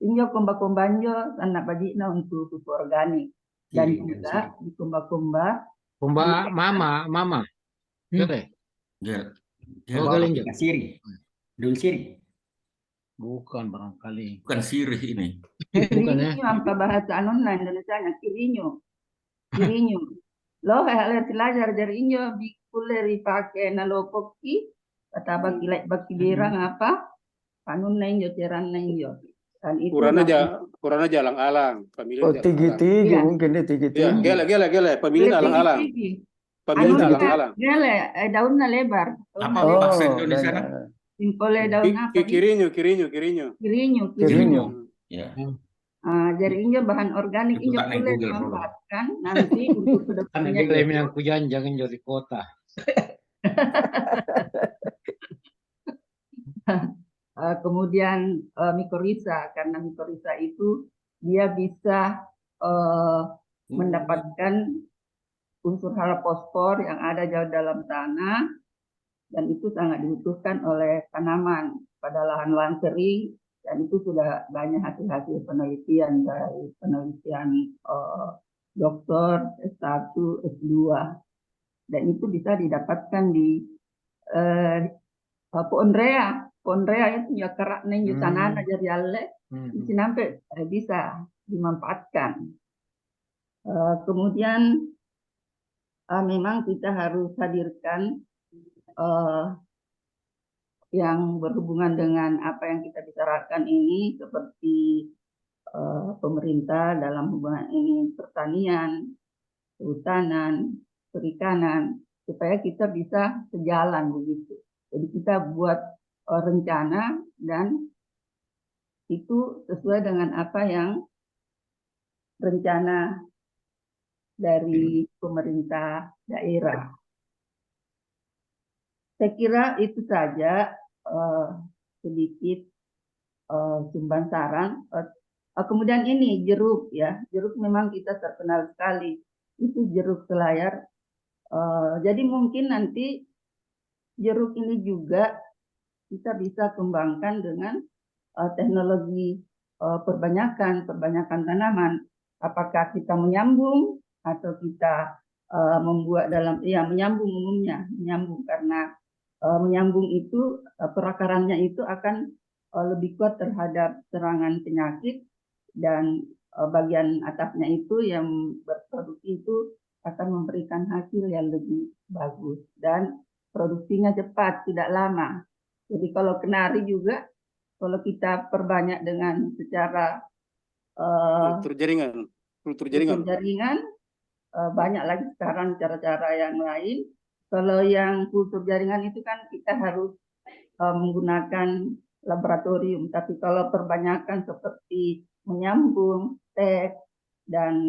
injo komba-kombanjo anak bajikna untuk pupuk organik. Dan juga di komba-komba mama. Gele. Oh, galing. Siri. Daun siri. Bukan barangkali. Bukan sirih ini. Bukan ya. Kirinyo apa bahasa anonna Indonesianya? Kirinyo. Lo hal Selayar dari injo bikuleri pakai nalokoki kata baki birang apa? Panun injo ceran injo. Dan itu Kurana jalang-alang, pemilihan jalang-alang. Tinggi-tinggi Iya. mungkin dia tinggi-tinggi. Ya, gele, pemilihan alang-alang. Pemilihan alang-alang. Gele, daunnya lebar. Apa bahasa Indonesia? Simpole daun apa? Kirinyo. Kirinyo. Ya. Jadi injo bahan organik injo boleh dimanfaatkan nanti untuk kedepannya. Klaim yang kujan jangan jadi kota. Kemudian mikorisa, karena mikorisa itu dia bisa mendapatkan unsur hara fosfor yang ada jauh dalam tanah, dan itu sangat dibutuhkan oleh tanaman pada lahan-lahan kering, dan itu sudah banyak hasil-hasil penelitian dari penelitian doktor S1, S2, dan itu bisa didapatkan di pohon rea itu ya kerak nenju tanah aja diale, di sampai bisa dimanfaatkan. Kemudian memang kita harus hadirkan yang berhubungan dengan apa yang kita bicarakan ini, seperti pemerintah dalam hubungan ini pertanian, kehutanan, perikanan, supaya kita bisa sejalan begitu. Jadi kita buat rencana dan itu sesuai dengan apa yang rencana dari pemerintah daerah. Saya kira itu saja sedikit sumber saran. Kemudian ini jeruk ya, jeruk memang kita terkenal sekali. Itu jeruk Selayar. Jadi mungkin nanti jeruk ini juga kita bisa kembangkan dengan teknologi perbanyakan tanaman. Apakah kita menyambung atau kita membuat dalam menyambung umumnya, menyambung karena menyambung itu perakarannya itu akan lebih kuat terhadap serangan penyakit, dan bagian atasnya itu yang berproduksi itu akan memberikan hasil yang lebih bagus dan produksinya cepat, tidak lama. Jadi kalau kenari juga kalau kita perbanyak dengan secara kultur jaringan, banyak lagi sekarang cara-cara yang lain. Kalau yang kultur jaringan itu kan kita harus menggunakan laboratorium. Tapi kalau perbanyakan seperti menyambung, teks, dan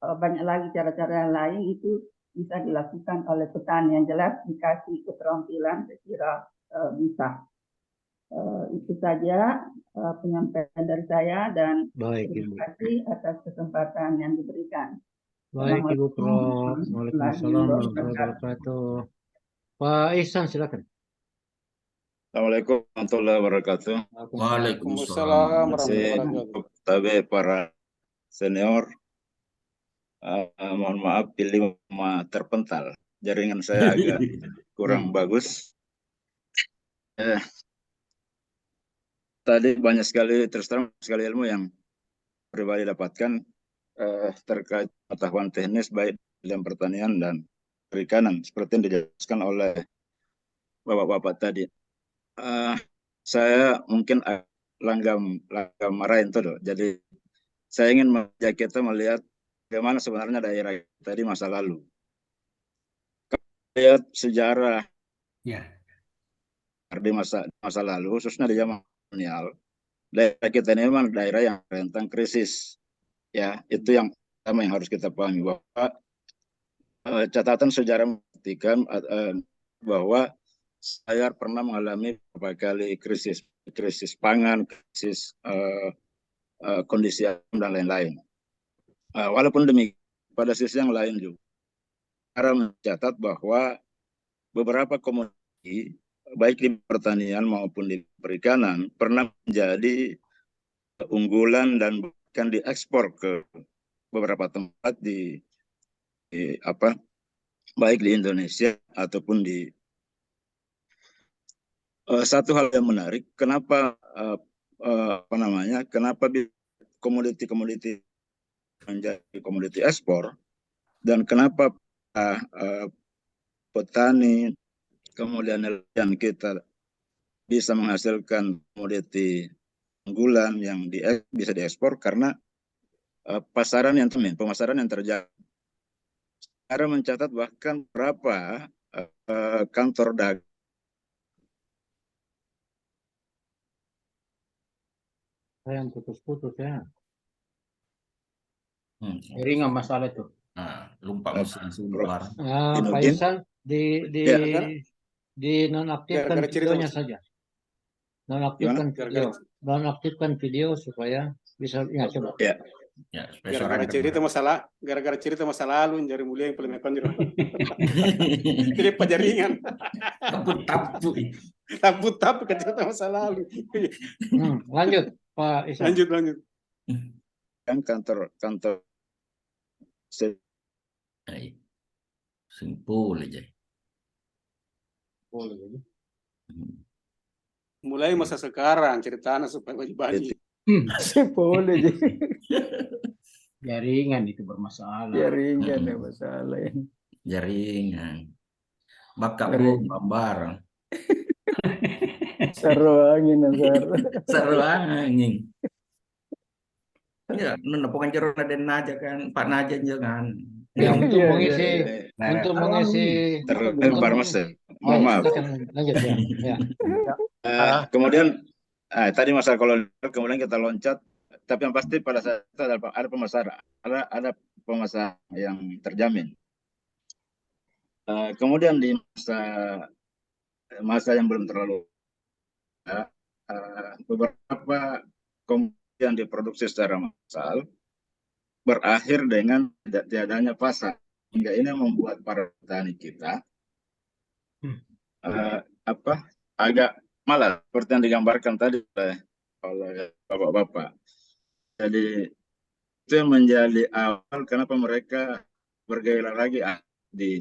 banyak lagi cara-cara lain itu bisa dilakukan oleh petani. Yang jelas dikasih keterampilan, saya kira bisa. Itu saja penyampaian dari saya, dan Baik, terima Ibu. kasih atas kesempatan yang diberikan. Baik, Ibu Pro. Assalamualaikum Waalaikumsalam warahmatullahi wabarakatuh. Pak Ihsan, silakan. Assalamualaikum warahmatullahi wabarakatuh. Waalaikumsalam. warahmatullahi Masih wabarakatuh. tabe para senior. Mohon maaf pilih terpental. Jaringan saya agak kurang bagus. Tadi banyak sekali, terus terang sekali ilmu yang pribadi dapatkan terkait pengetahuan teknis baik dalam pertanian dan perikanan seperti yang dijelaskan oleh bapak-bapak tadi. Saya mungkin langgam marahin itu loh. Jadi saya ingin mengajak kita melihat bagaimana sebenarnya daerah kita di masa lalu. Lihat sejarah di masa lalu, khususnya di zaman kolonial, daerah kita ini memang daerah yang rentan krisis. Ya, itu yang pertama yang harus kita pahami, bahwa catatan sejarah membuktikan bahwa saya pernah mengalami beberapa kali krisis pangan, krisis kondisi alam dan lain-lain. Walaupun demikian, pada sisi yang lain juga cara mencatat bahwa beberapa komoditi baik di pertanian maupun di perikanan pernah menjadi unggulan dan bahkan diekspor ke beberapa tempat di baik di Indonesia ataupun di satu hal yang menarik, kenapa kenapa komoditi menjadi komoditi ekspor, dan kenapa petani kemudian nelayan kita bisa menghasilkan komoditi unggulan yang bisa diekspor, karena pemasaran yang terjadi. Cara mencatat bahkan berapa kantor dagang yang putus-putus ya. Ringan masalah itu. Nah, lupa langsung keluar. Pak Ihsan dinonaktifkan videonya saja. Nonaktifkan video supaya bisa coba. Ya, gara-gara cerita masa lalu jari mulia yang paling konjur. Jadi pajaringan. Tapu cerita masa lalu. Lanjut Pak Ihsan. Lanjut. Kan kantor simpul aja. Mulai masa sekarang ceritanya supaya bagi-bagi. Boleh aja. Jaringan itu bermasalah. Jaringan ya masalah ya. Jaringan. Bakal gambar. Seru angin. Ya, bukan cerita dan aja kan, Pak Naja jangan. Ya, untuk mengisi terlempar Mas. Maaf. Lanjut ya. Kemudian tadi masalah kolonial, kemudian kita loncat, tapi yang pasti pada saat itu ada pemasaran, ada pemasaran yang terjamin. Kemudian di masa yang belum terlalu beberapa komoditas yang diproduksi secara massal berakhir dengan tidak adanya pasar, hingga ini membuat para petani kita agak malas seperti yang digambarkan tadi oleh bapak-bapak. Jadi itu yang menjadi awal kenapa mereka bergairah lagi di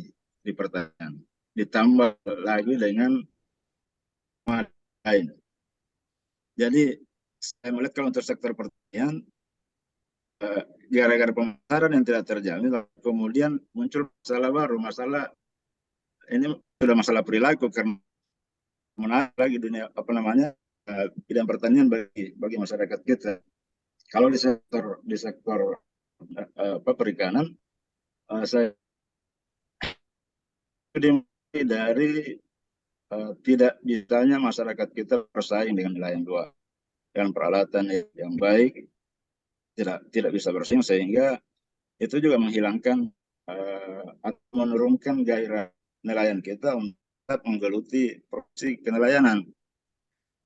pertanian, ditambah lagi dengan lain. Jadi saya melihat kalau untuk sektor pertanian, gara-gara pemasaran yang tidak terjamin, kemudian muncul masalah baru, ini sudah masalah perilaku, karena menarik lagi dunia bidang pertanian bagi masyarakat kita. Kalau di sektor perikanan, saya dimulai dari tidak bisanya masyarakat kita bersaing dengan nelayan luar dengan peralatan yang baik, tidak bisa bersaing, sehingga itu juga menghilangkan atau menurunkan gairah nelayan kita untuk menggeluti profesi kenelayanan.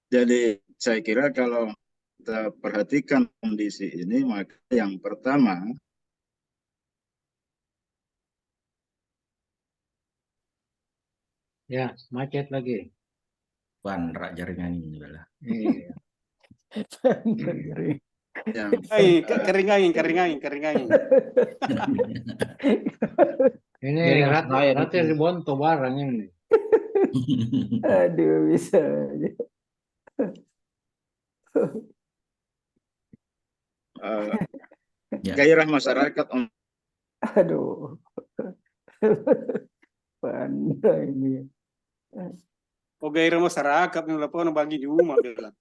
Jadi saya kira kalau kita perhatikan kondisi ini, maka yang pertama Ya, macet lagi. Bandra jaringan ini adalah. Iya. yang Kering angin. Ini rata Ribonto barang ini. Aduh, bisa aja. gairah masyarakat Aduh. Pandai ini. Oh, gairah masyarakat nih lapor bagi Juma bilang.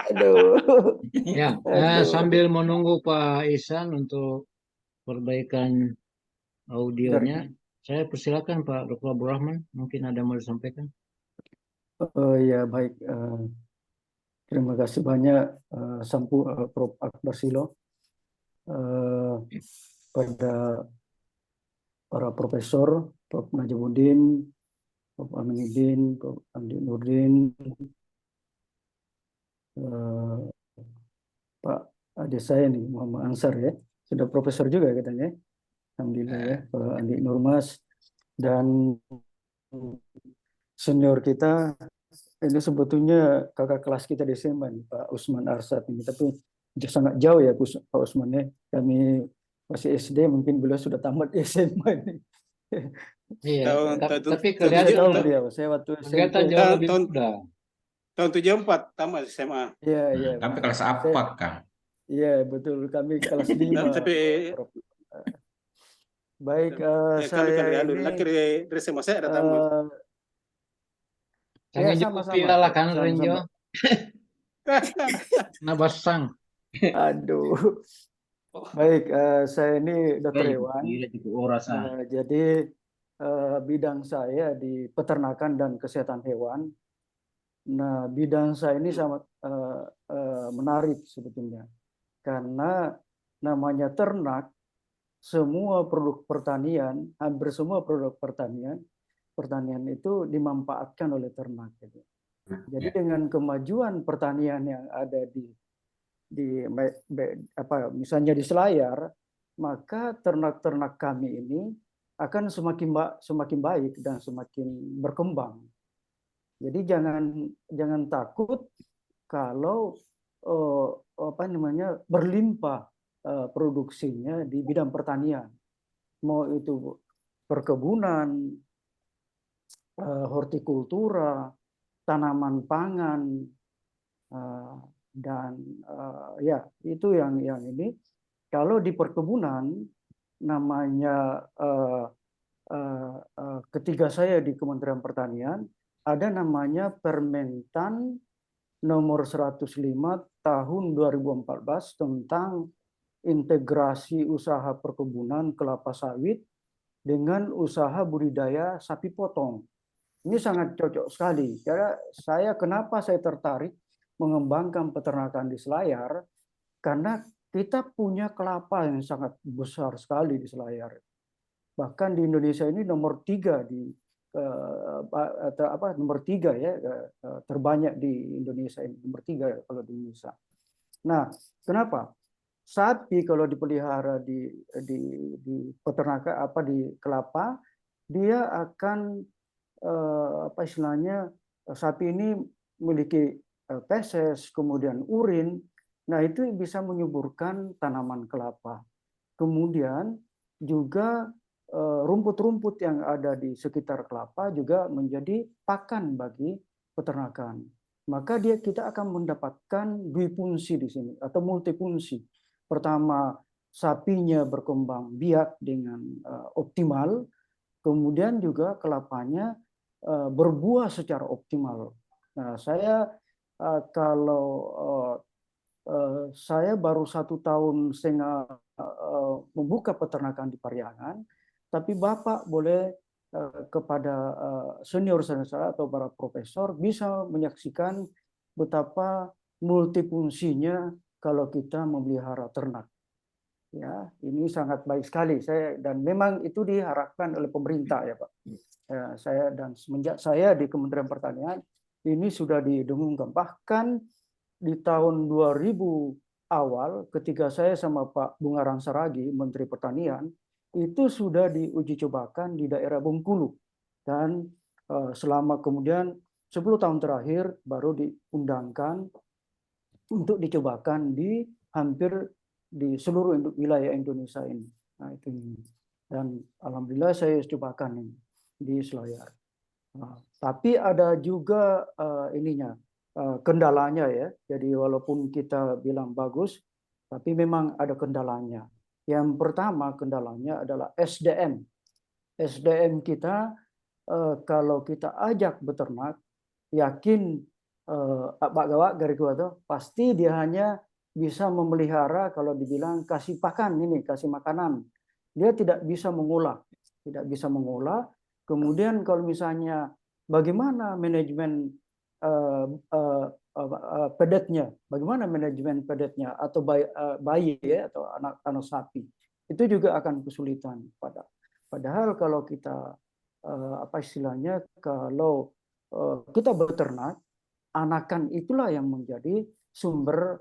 Aduh. Ya, sambil menunggu Pak Ihsan untuk perbaikan audionya, saya persilakan Pak Dr. Abdul Rahman, mungkin ada yang mau disampaikan. Oh ya, baik. Terima kasih banyak Prof. Akbar Silo, pada para profesor, Prof. Najamuddin, Prof. Aminuddin, Prof. Andi Nurdin, Pak adik saya nih Muhammad Ansar ya, sudah profesor juga katanya, alhamdulillah ya, Pak Andi Nurmas, dan senior kita ini sebetulnya kakak kelas kita di SMA nih, Pak Usman Arsad ini, tapi sangat jauh ya Pak Usman ya, kami masih SD, mungkin beliau sudah tamat SMA ini. Iya, tapi kelihatan beliau, saya waktu kelihatan SMP, jauh lebih muda. Tahun 74 tamat SMA. Iya. Tapi kelas apa kan? Iya, betul, kami kelas 5. Tapi baik, saya ini dari SMA saya ada tamat. Ya, sama-sama. Lah kan Renjo. Nabasang. Aduh. Baik, saya ini dokter hewan. Jadi bidang saya di peternakan dan kesehatan hewan. Nah, bidang saya ini sangat menarik sebetulnya. Karena namanya ternak, semua produk pertanian, hampir semua produk pertanian itu dimanfaatkan oleh ternak. Jadi dengan kemajuan pertanian yang ada misalnya di Selayar, maka ternak-ternak kami ini akan semakin baik dan semakin berkembang. Jadi jangan takut kalau berlimpah produksinya di bidang pertanian, mau itu perkebunan, hortikultura, tanaman pangan, dan ya itu yang ini. Kalau di perkebunan namanya ketika saya di Kementerian Pertanian ada namanya Permentan nomor 105 tahun 2014 tentang integrasi usaha perkebunan kelapa sawit dengan usaha budidaya sapi potong. Ini sangat cocok sekali. Karena kenapa saya tertarik mengembangkan peternakan di Selayar? Karena kita punya kelapa yang sangat besar sekali di Selayar. Bahkan di Indonesia ini nomor 3 nomor 3 ya, terbanyak di Indonesia ini, nomor 3 kalau di Indonesia. Nah, kenapa? Sapi kalau dipelihara di peternakan di kelapa, dia akan sapi ini memiliki feses, kemudian urin. Nah, itu bisa menyuburkan tanaman kelapa. Kemudian juga rumput-rumput yang ada di sekitar kelapa juga menjadi pakan bagi peternakan. Maka kita akan mendapatkan duifungsi di sini atau multifungsi. Pertama, sapinya berkembang biak dengan optimal, kemudian juga kelapanya berbuah secara optimal. Nah, saya saya baru 1,5 tahun membuka peternakan di Pariangan, tapi Bapak boleh kepada senior saya atau para profesor bisa menyaksikan betapa multifungsinya kalau kita memelihara ternak. Ya, ini sangat baik sekali dan memang itu diharapkan oleh pemerintah ya Pak. Ya, saya dan semenjak saya di Kementerian Pertanian ini sudah didengungkan. Bahkan di tahun 2000 awal ketika saya sama Pak Bungarang Saragi, Menteri Pertanian, itu sudah diuji cobakan di daerah Bengkulu. Dan selama kemudian 10 tahun terakhir baru diundangkan untuk dicobakan di hampir di seluruh wilayah Indonesia ini. Nah, itu. Dan alhamdulillah saya cobakan ini di Selayar. Nah, tapi ada juga kendalanya ya. Jadi walaupun kita bilang bagus, tapi memang ada kendalanya. Yang pertama kendalanya adalah SDM. SDM kita kalau kita ajak beternak, yakin Pak Gawak dari gua pasti dia hanya bisa memelihara kalau dibilang kasih pakan ini, kasih makanan. Dia tidak bisa mengolah, Kemudian kalau misalnya bagaimana manajemen pedetnya, atau bayi ya, atau anak sapi, itu juga akan kesulitan. Padahal kalau kita kalau kita beternak, anakan itulah yang menjadi sumber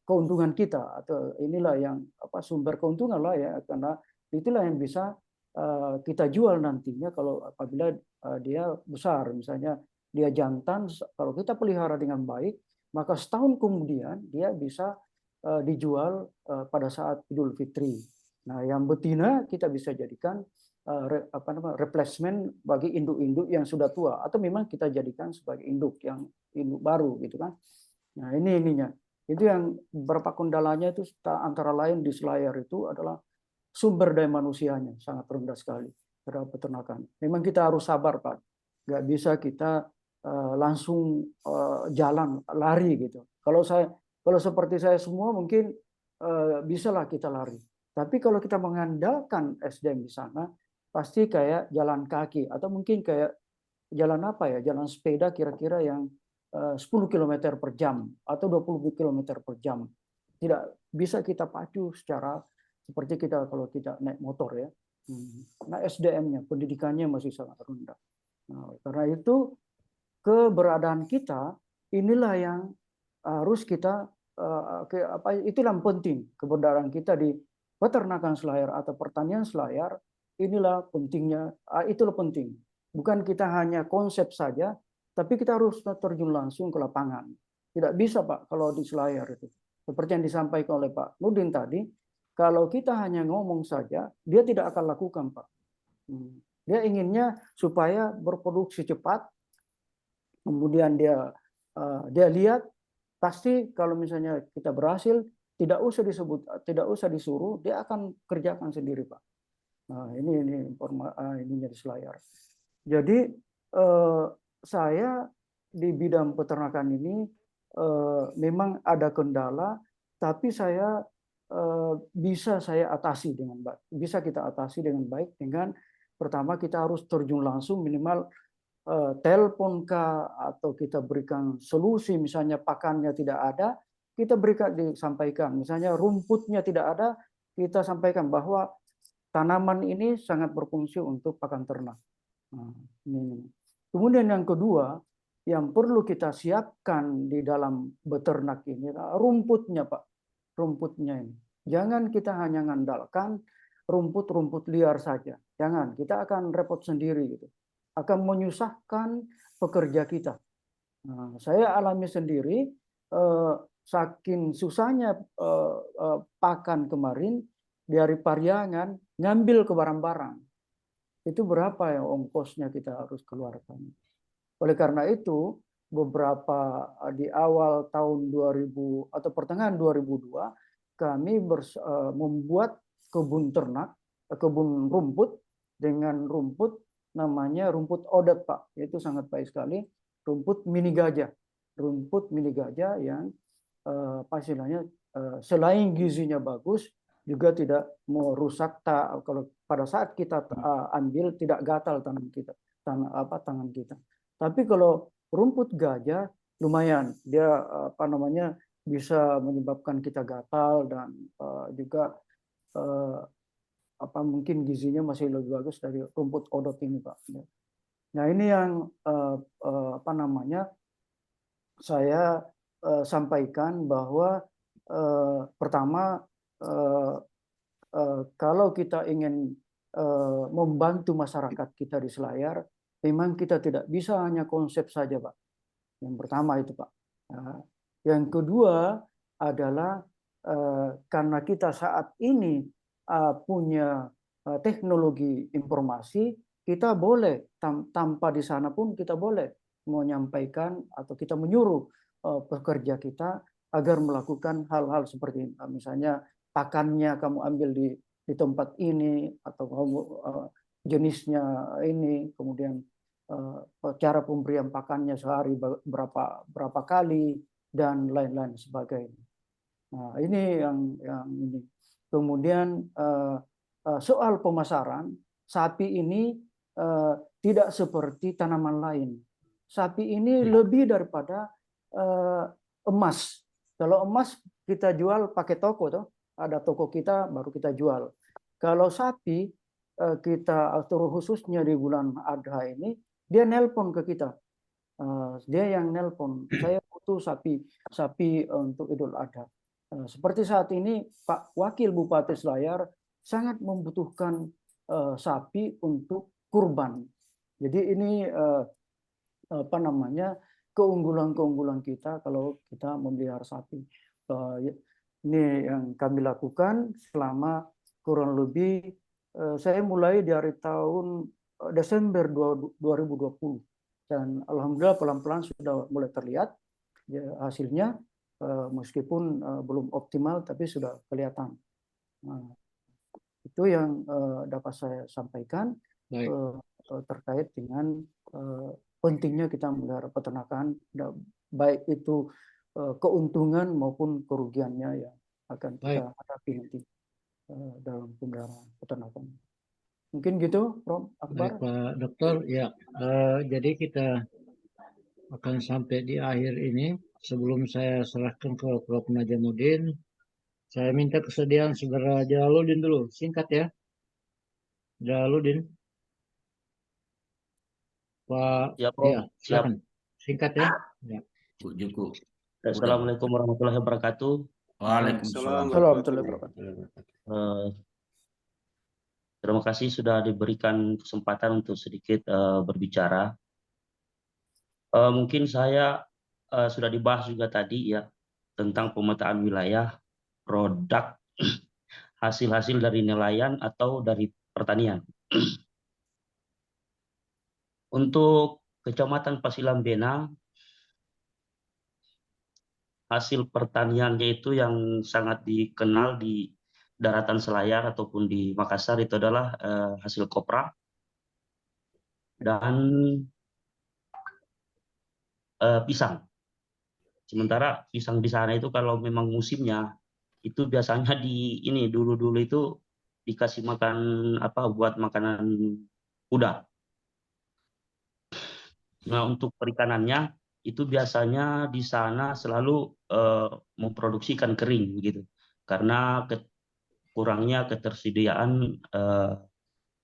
keuntungan kita, atau inilah yang sumber keuntungan lah ya, karena itulah yang bisa kita jual nantinya kalau apabila dia besar. Misalnya dia jantan, kalau kita pelihara dengan baik, maka setahun kemudian dia bisa dijual pada saat Idul Fitri. Nah, yang betina kita bisa jadikan replacement bagi induk-induk yang sudah tua, atau memang kita jadikan sebagai induk baru gitu kan. Nah, ininya. Itu yang beberapa kendalanya itu antara lain di Selayar itu adalah sumber daya manusianya sangat rendah sekali terhadap peternakan. Memang kita harus sabar Pak. Nggak bisa kita langsung jalan lari gitu. Kalau seperti saya semua mungkin bisalah kita lari. Tapi kalau kita mengandalkan SDM di sana, pasti kayak jalan kaki atau mungkin kayak jalan jalan sepeda kira-kira yang 10 km per jam atau 20 km per jam. Tidak bisa kita pacu secara seperti kita kalau kita naik motor ya. Nah, SDM-nya, pendidikannya masih sangat rendah. Nah, karena itu keberadaan kita inilah yang harus kita itulah yang penting, keberadaan kita di peternakan Selayar atau pertanian Selayar. Inilah pentingnya, itulah penting. Bukan kita hanya konsep saja, tapi kita harus terjun langsung ke lapangan. Tidak bisa Pak kalau di Selayar itu. Seperti yang disampaikan oleh Pak Nurdin tadi, kalau kita hanya ngomong saja, dia tidak akan lakukan Pak. Dia inginnya supaya berproduksi cepat, kemudian dia lihat, pasti kalau misalnya kita berhasil, tidak usah disuruh, dia akan kerjakan sendiri Pak. Nah, ininya di Selayar. Jadi saya di bidang peternakan ini memang ada kendala, tapi bisa saya atasi dengan baik. Bisa kita atasi dengan baik dengan pertama kita harus terjun langsung, minimal telepon atau kita berikan solusi. Misalnya pakannya tidak ada, kita disampaikan. Misalnya rumputnya tidak ada, kita sampaikan bahwa tanaman ini sangat berfungsi untuk pakan ternak. Nah, ini. Kemudian yang kedua, yang perlu kita siapkan di dalam beternak ini rumputnya Pak. Rumputnya ini. Jangan kita hanya mengandalkan rumput-rumput liar saja. Jangan, kita akan repot sendiri gitu. Akan menyusahkan pekerja kita. Nah, saya alami sendiri, saking susahnya pakan kemarin dari Pariangan ngambil ke barang-barang. Itu berapa ya ongkosnya kita harus keluarkan. Oleh karena itu, beberapa di awal tahun 2000 atau pertengahan 2002, kami membuat kebun ternak, kebun rumput dengan rumput namanya rumput odet Pak. Itu sangat baik sekali. Rumput mini gajah. Rumput mini gajah yang istilahnya selain gizinya bagus, juga tidak merusak kalau pada saat kita ambil tidak gatal tangan kita, tangan kita. Tapi kalau rumput gajah lumayan, dia bisa menyebabkan kita gatal dan juga mungkin gizinya masih lebih bagus dari rumput odot ini, Pak. Nah, ini yang saya sampaikan bahwa pertama kalau kita ingin membantu masyarakat kita di Selayar, memang kita tidak bisa hanya konsep saja, Pak. Yang pertama itu, Pak. Yang kedua adalah karena kita saat ini punya teknologi informasi, kita boleh tanpa di sana pun kita boleh menyampaikan atau kita menyuruh pekerja kita agar melakukan hal-hal seperti ini. Misalnya pakannya kamu ambil di tempat ini, atau kamu jenisnya ini, kemudian cara pemberian pakannya sehari berapa kali dan lain-lain sebagainya. Nah, ini yang ini. Kemudian soal pemasaran, sapi ini tidak seperti tanaman lain. Sapi ini lebih daripada emas. Kalau emas kita jual pakai toko, toh ada toko kita baru kita jual. Kalau sapi kita, atau khususnya di bulan Adha ini, dia nelpon ke kita. Dia yang nelpon, saya butuh sapi untuk Idul Adha. Seperti saat ini Pak Wakil Bupati Selayar sangat membutuhkan sapi untuk kurban. Jadi ini keunggulan kita kalau kita memelihara sapi. Ini yang kami lakukan selama kurang lebih saya mulai dari tahun Desember 2020, dan alhamdulillah pelan-pelan sudah mulai terlihat ya, hasilnya, meskipun belum optimal tapi sudah kelihatan. Nah, itu yang dapat saya sampaikan terkait dengan pentingnya kita melihara peternakan, baik itu keuntungan maupun kerugiannya yang akan kita hadapi nanti dalam pemeliharaan peternakan. Mungkin gitu, Prof. Akbar. Baik, Pak Dokter. Ya, jadi kita akan sampai di akhir ini. Sebelum saya serahkan ke Prof. Najamuddin, saya minta kesediaan saudara Jalaluddin dulu. Singkat ya. Jalaluddin. Pak, Ya, Prof. ya, silakan. Singkat ya. Ya. Bu Juku. Assalamualaikum warahmatullahi wabarakatuh. Waalaikumsalam warahmatullahi wabarakatuh. Terima kasih sudah diberikan kesempatan untuk sedikit berbicara. Mungkin saya sudah dibahas juga tadi ya tentang pemetaan wilayah, produk, hasil-hasil dari nelayan atau dari pertanian. Untuk Kecamatan Pasilambena, hasil pertaniannya itu yang sangat dikenal di daratan Selayar ataupun di Makassar itu adalah hasil kopra dan pisang. Sementara pisang di sana itu kalau memang musimnya itu biasanya dulu itu dikasih makan buat makanan kuda. Nah, untuk perikanannya itu biasanya di sana selalu memproduksi ikan kering begitu. Karena kurangnya ketersediaan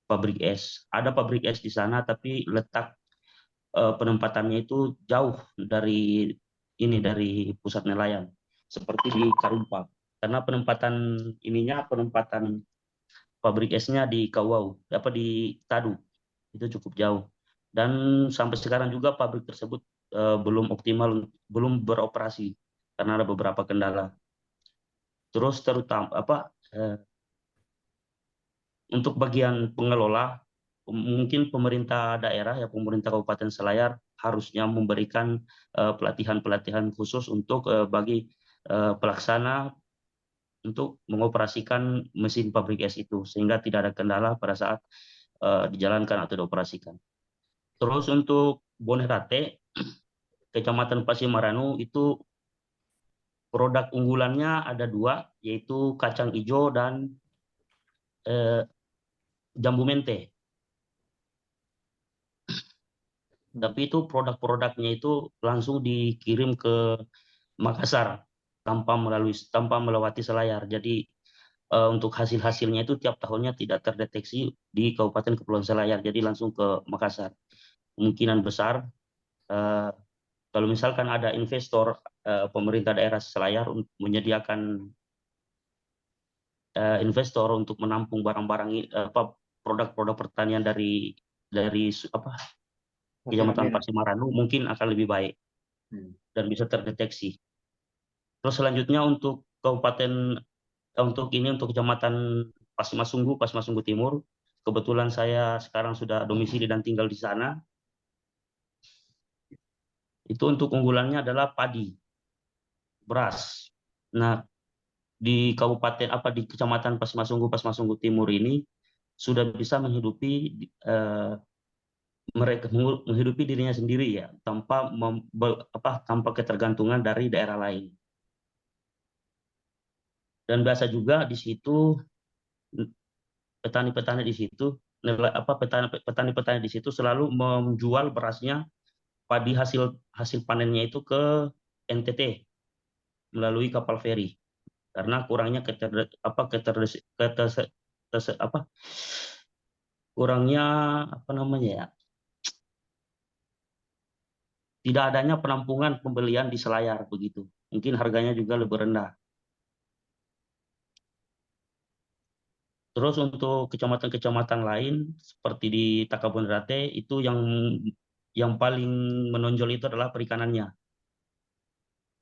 pabrik es. Ada pabrik es di sana, tapi letak penempatannya itu jauh dari pusat nelayan, seperti di Karumpa. Karena penempatan pabrik esnya di Kawau, di Tadu, itu cukup jauh. Dan sampai sekarang juga pabrik tersebut belum optimal, belum beroperasi karena ada beberapa kendala. Terus terutama untuk bagian pengelola, mungkin pemerintah daerah ya, pemerintah Kabupaten Selayar harusnya memberikan pelatihan-pelatihan khusus untuk bagi pelaksana untuk mengoperasikan mesin pabrik es itu, sehingga tidak ada kendala pada saat dijalankan atau dioperasikan. Terus untuk Bonerate, Kecamatan Pasimaranu itu Produk unggulannya ada 2, yaitu kacang hijau dan jambu mente. Tapi itu produk-produknya itu langsung dikirim ke Makassar tanpa melewati Selayar. Jadi untuk hasil-hasilnya itu tiap tahunnya tidak terdeteksi di Kabupaten Kepulauan Selayar, jadi langsung ke Makassar. Kemungkinan besar kalau misalkan ada investor pemerintah daerah Selayar menyediakan investor untuk menampung barang-barang produk-produk pertanian dari Kecamatan Pasimaranu, mungkin akan lebih baik dan bisa terdeteksi. Terus selanjutnya untuk untuk Kecamatan Pasimasunggu Timur, kebetulan saya sekarang sudah domisili dan tinggal di sana. Itu untuk unggulannya adalah padi, beras. Nah, di Kecamatan Pasimasunggu Timur ini sudah bisa menghidupi mereka menghidupi dirinya sendiri ya, tanpa ketergantungan dari daerah lain. Dan biasa juga di situ petani-petani di situ selalu menjual berasnya, padi hasil panennya itu ke NTT melalui kapal feri, karena kurangnya tidak adanya penampungan pembelian di Selayar begitu. Mungkin harganya juga lebih rendah. Terus untuk kecamatan-kecamatan lain seperti di Takabonerate itu yang paling menonjol itu adalah perikanannya,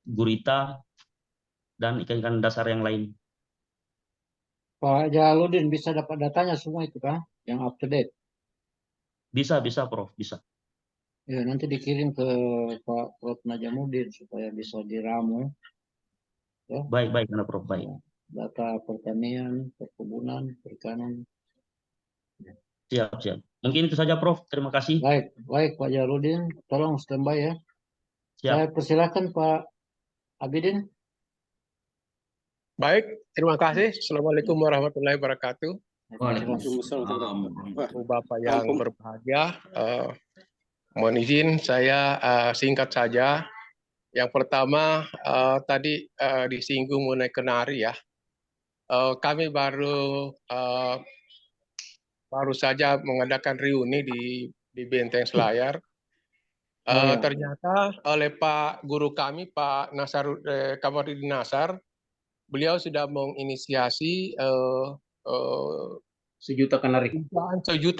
gurita dan ikan-ikan dasar yang lain. Pak Jaludin bisa dapat datanya semua itu kan, yang up to date? Bisa Prof, bisa. Ya, nanti dikirim ke Pak Prof Najamuddin supaya bisa diramu. Ya. Baik, Prof, baik. Data pertanian, perkebunan, perikanan. Siap. Mungkin itu saja, Prof. Terima kasih. Baik Pak Jaludin, tolong standby ya. Siap. Saya persilakan Pak Abidin. Baik, terima kasih. Assalamualaikum warahmatullahi wabarakatuh. Waalaikumsalam. Bapak yang berbahagia, mohon izin saya singkat saja. Yang pertama tadi disinggung mengenai kenari ya. Kami baru saja mengadakan reuni di Benteng Selayar. Ternyata oleh Pak Guru kami, Pak Kamarudin Nasar, beliau sudah menginisiasi 1 juta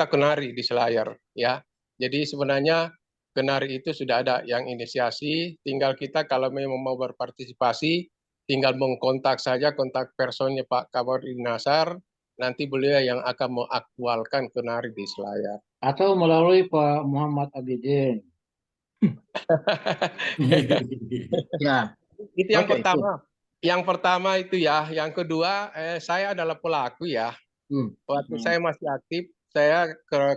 kenari di Selayar ya. Jadi sebenarnya kenari itu sudah ada yang inisiasi, tinggal kita kalau memang mau berpartisipasi tinggal mengkontak saja kontak personnya Pak Kamarudin Nasar, nanti beliau yang akan mengaktualkan kenari di Selayar. Atau melalui Pak Muhammad Abidin. Ya. Itu yang pertama. Yang pertama itu ya. Yang kedua, saya adalah pelaku ya. Waktu saya masih aktif, saya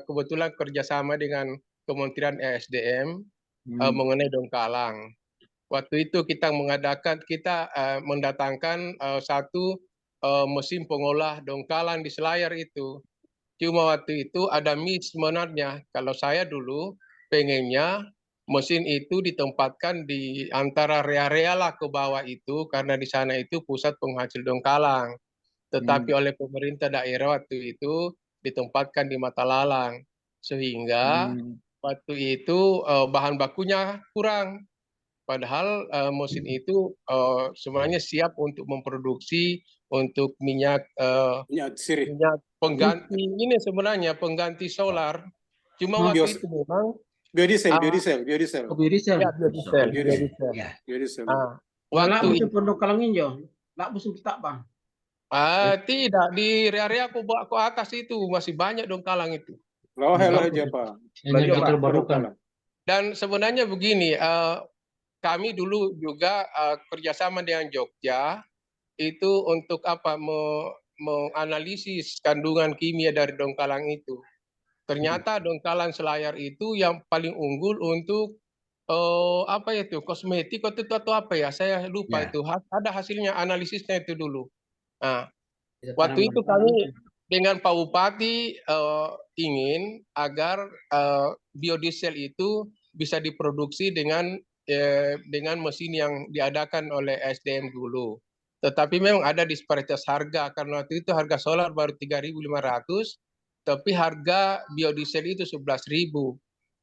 kebetulan kerjasama dengan Kementerian ESDM mengenai Dongkalang. Waktu itu kita mendatangkan 1 mesin pengolah Dongkalang di Selayar itu. Cuma waktu itu ada miss sebenarnya. Kalau saya dulu pengennya mesin itu ditempatkan di antara area-area lah ke bawah itu, karena di sana itu pusat penghasil Dongkalang. Tetapi oleh pemerintah daerah waktu itu ditempatkan di Matalalang, sehingga waktu itu bahan bakunya kurang. Padahal mesin itu sebenarnya siap untuk memproduksi untuk minyak pengganti ini sebenarnya pengganti solar. Cuma waktu itu memang biodiesel. Waktu itu Dongkalangin jo, nggak musim tak bang. Tidak, di area ke atas itu masih banyak Dongkalang itu. Energi terbarukan. Dan sebenarnya begini, kami dulu juga kerjasama dengan Jogja itu untuk menganalisis kandungan kimia dari Dongkalang itu. Ternyata Dongkalang Selayar itu yang paling unggul untuk apa itu kosmetik atau apa ya, saya lupa Ya. itu. Ada hasilnya analisisnya itu dulu. Nah, Kita waktu itu tanam kami dengan Pak Bupati ingin agar biodiesel itu bisa diproduksi dengan mesin yang diadakan oleh SDM dulu. Tetapi memang ada disparitas harga karena waktu itu harga solar baru 3.500, tapi harga biodiesel itu 11.000.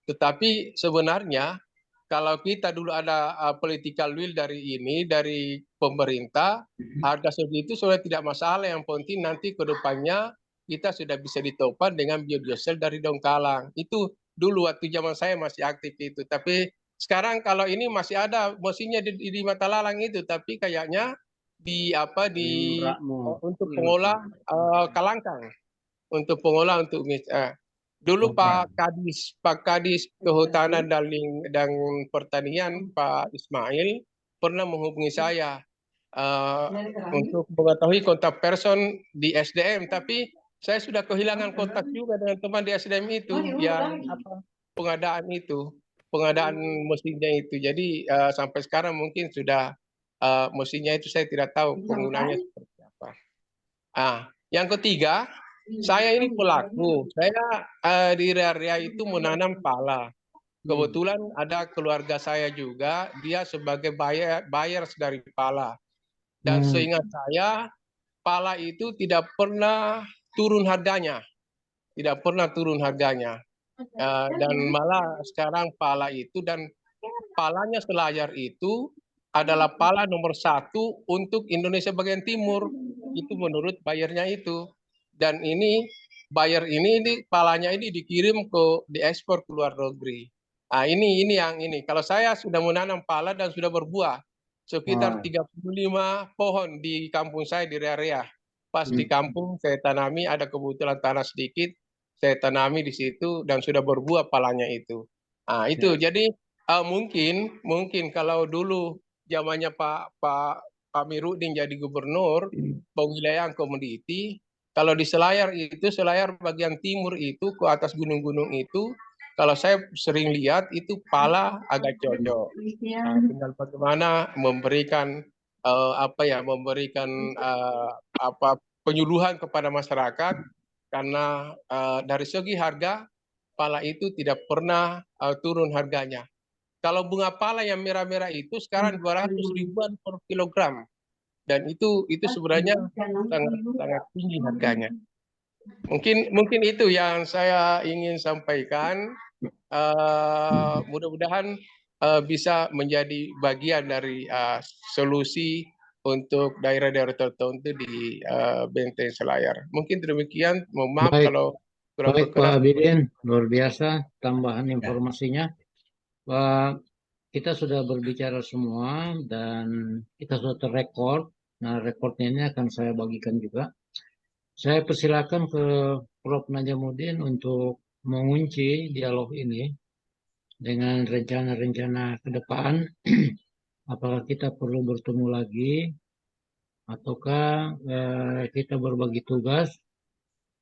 Tetapi sebenarnya kalau kita dulu ada political will dari pemerintah, harga segitu sudah tidak masalah. Yang penting nanti ke depannya kita sudah bisa ditopang dengan biodiesel dari Donggala. Itu dulu waktu zaman saya masih aktif itu. Tapi sekarang kalau ini masih ada mesinnya di Matalalang itu, tapi kayaknya untuk pengolah kalangkang, untuk pengolah untuk dulu Pak Kadis Kehutanan dan Pertanian Pak Ismail pernah menghubungi saya untuk mengetahui kontak person di SDM, tapi saya sudah kehilangan kontak juga dengan teman di SDM itu yang pengadaan mesinnya itu. Jadi sampai sekarang mungkin sudah mesinnya itu saya tidak tahu penggunanya seperti apa. Yang ketiga, saya ini pelaku. Saya di area itu menanam pala. Kebetulan ada keluarga saya juga, dia sebagai buyer dari pala. Dan seingat saya, pala itu tidak pernah turun harganya. Tidak pernah turun harganya. Dan malah sekarang pala itu dan palanya selayar itu adalah pala nomor 1 untuk Indonesia bagian timur. Itu menurut bayarnya itu. Dan ini buyer ini palanya ini dikirim diekspor ke luar negeri. Ini yang ini. Kalau saya sudah menanam pala dan sudah berbuah sekitar 35 pohon di kampung saya di area. Pas di kampung saya tanami, ada kebetulan tanah sedikit, saya tanami di situ dan sudah berbuah palanya itu. Itu jadi mungkin kalau dulu zamannya Pak Miruddin jadi gubernur pengwilayahan komoditi, kalau di Selayar itu, Selayar bagian timur itu ke atas gunung-gunung itu, kalau saya sering lihat itu pala agak cocok. Tinggal bagaimana memberikan penyuluhan kepada masyarakat, karena dari segi harga pala itu tidak pernah turun harganya. Kalau bunga pala yang merah-merah itu sekarang 200 ribuan per kilogram. Dan itu sebenarnya sangat tinggi harganya. Mungkin itu yang saya ingin sampaikan. Mudah-mudahan bisa menjadi bagian dari solusi untuk daerah-daerah tertentu di Benteng Selayar. Mungkin demikian. Mohon maaf kalau kurang baik berkenan. Pak Abidin, luar biasa tambahan informasinya. Kita sudah berbicara semua dan kita sudah terrekord. Nah, rekornya ini akan saya bagikan juga. Saya persilakan ke Prof. Najamuddin untuk mengunci dialog ini dengan rencana-rencana ke depan. Apakah kita perlu bertemu lagi ataukah kita berbagi tugas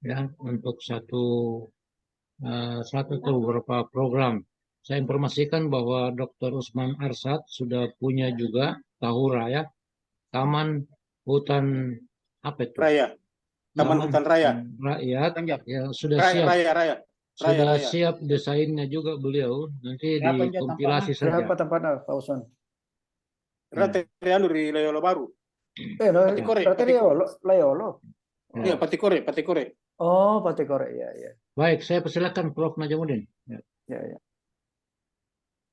ya untuk satu atau beberapa program. Saya informasikan bahwa Dr. Usman Arsad sudah punya juga Tahura ya, Taman Hutan apa itu? Raya. Taman Hutan Raya. Rakyat ya sudah siap. Sudah siap desainnya juga beliau. Nanti dikompilasi saja. Berapa tempatnya Pak Usman? Raterianu di Layolo Baru. Patikore. Layolo. Iya, Patikore. Oh, Patikore. Ya. Baik, saya persilakan Prof. Najamuddin. Ya.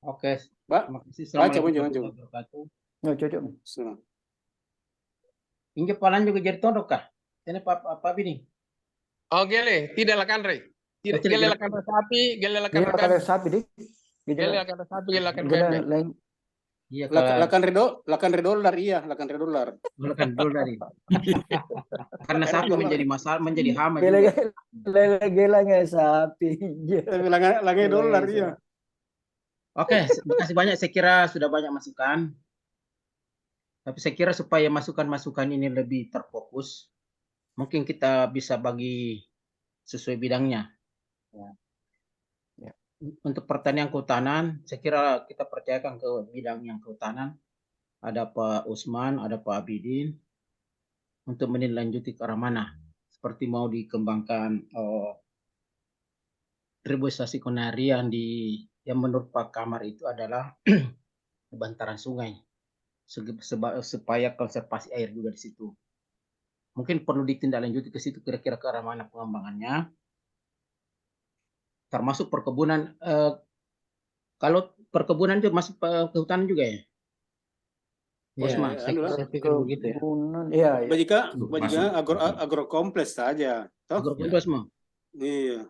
Oke, Mbak. Assalamualaikum warahmatullahi wabarakatuh. Ya, cocok. Ini palan juga jadi tondok kah? Ini Pak Bini. Oh, gele, tidak lakan Rey. Tidak gele lakan sapi, gele lakan sapi dik. Gele lakan sapi, gele lakan bebek. Iya, lakan redolar, iya, lakan redolar. Lakan redolar. Karena sapi menjadi masalah, menjadi hama. Gele sapi. Lakan redolar, iya. Oke, terima kasih banyak. Saya kira sudah banyak masukan. Tapi saya kira supaya masukan-masukan ini lebih terfokus, mungkin kita bisa bagi sesuai bidangnya. untuk pertanian kehutanan, saya kira kita percayakan ke bidang yang kehutanan. Ada Pak Usman, ada Pak Abidin untuk menindaklanjuti ke arah mana. Seperti mau dikembangkan reboisasi konari yang menurut Pak Kamar itu adalah bantaran sungai supaya konservasi air juga di situ. Mungkin perlu ditindaklanjuti ke situ kira-kira ke arah mana pengembangannya. Termasuk perkebunan. Kalau perkebunan itu masuk kehutanan juga ya? Ya, saya pikir begitu ya. Iya, Bajika agrokompleks saja. Toh? Agrokompleks mah. Iya.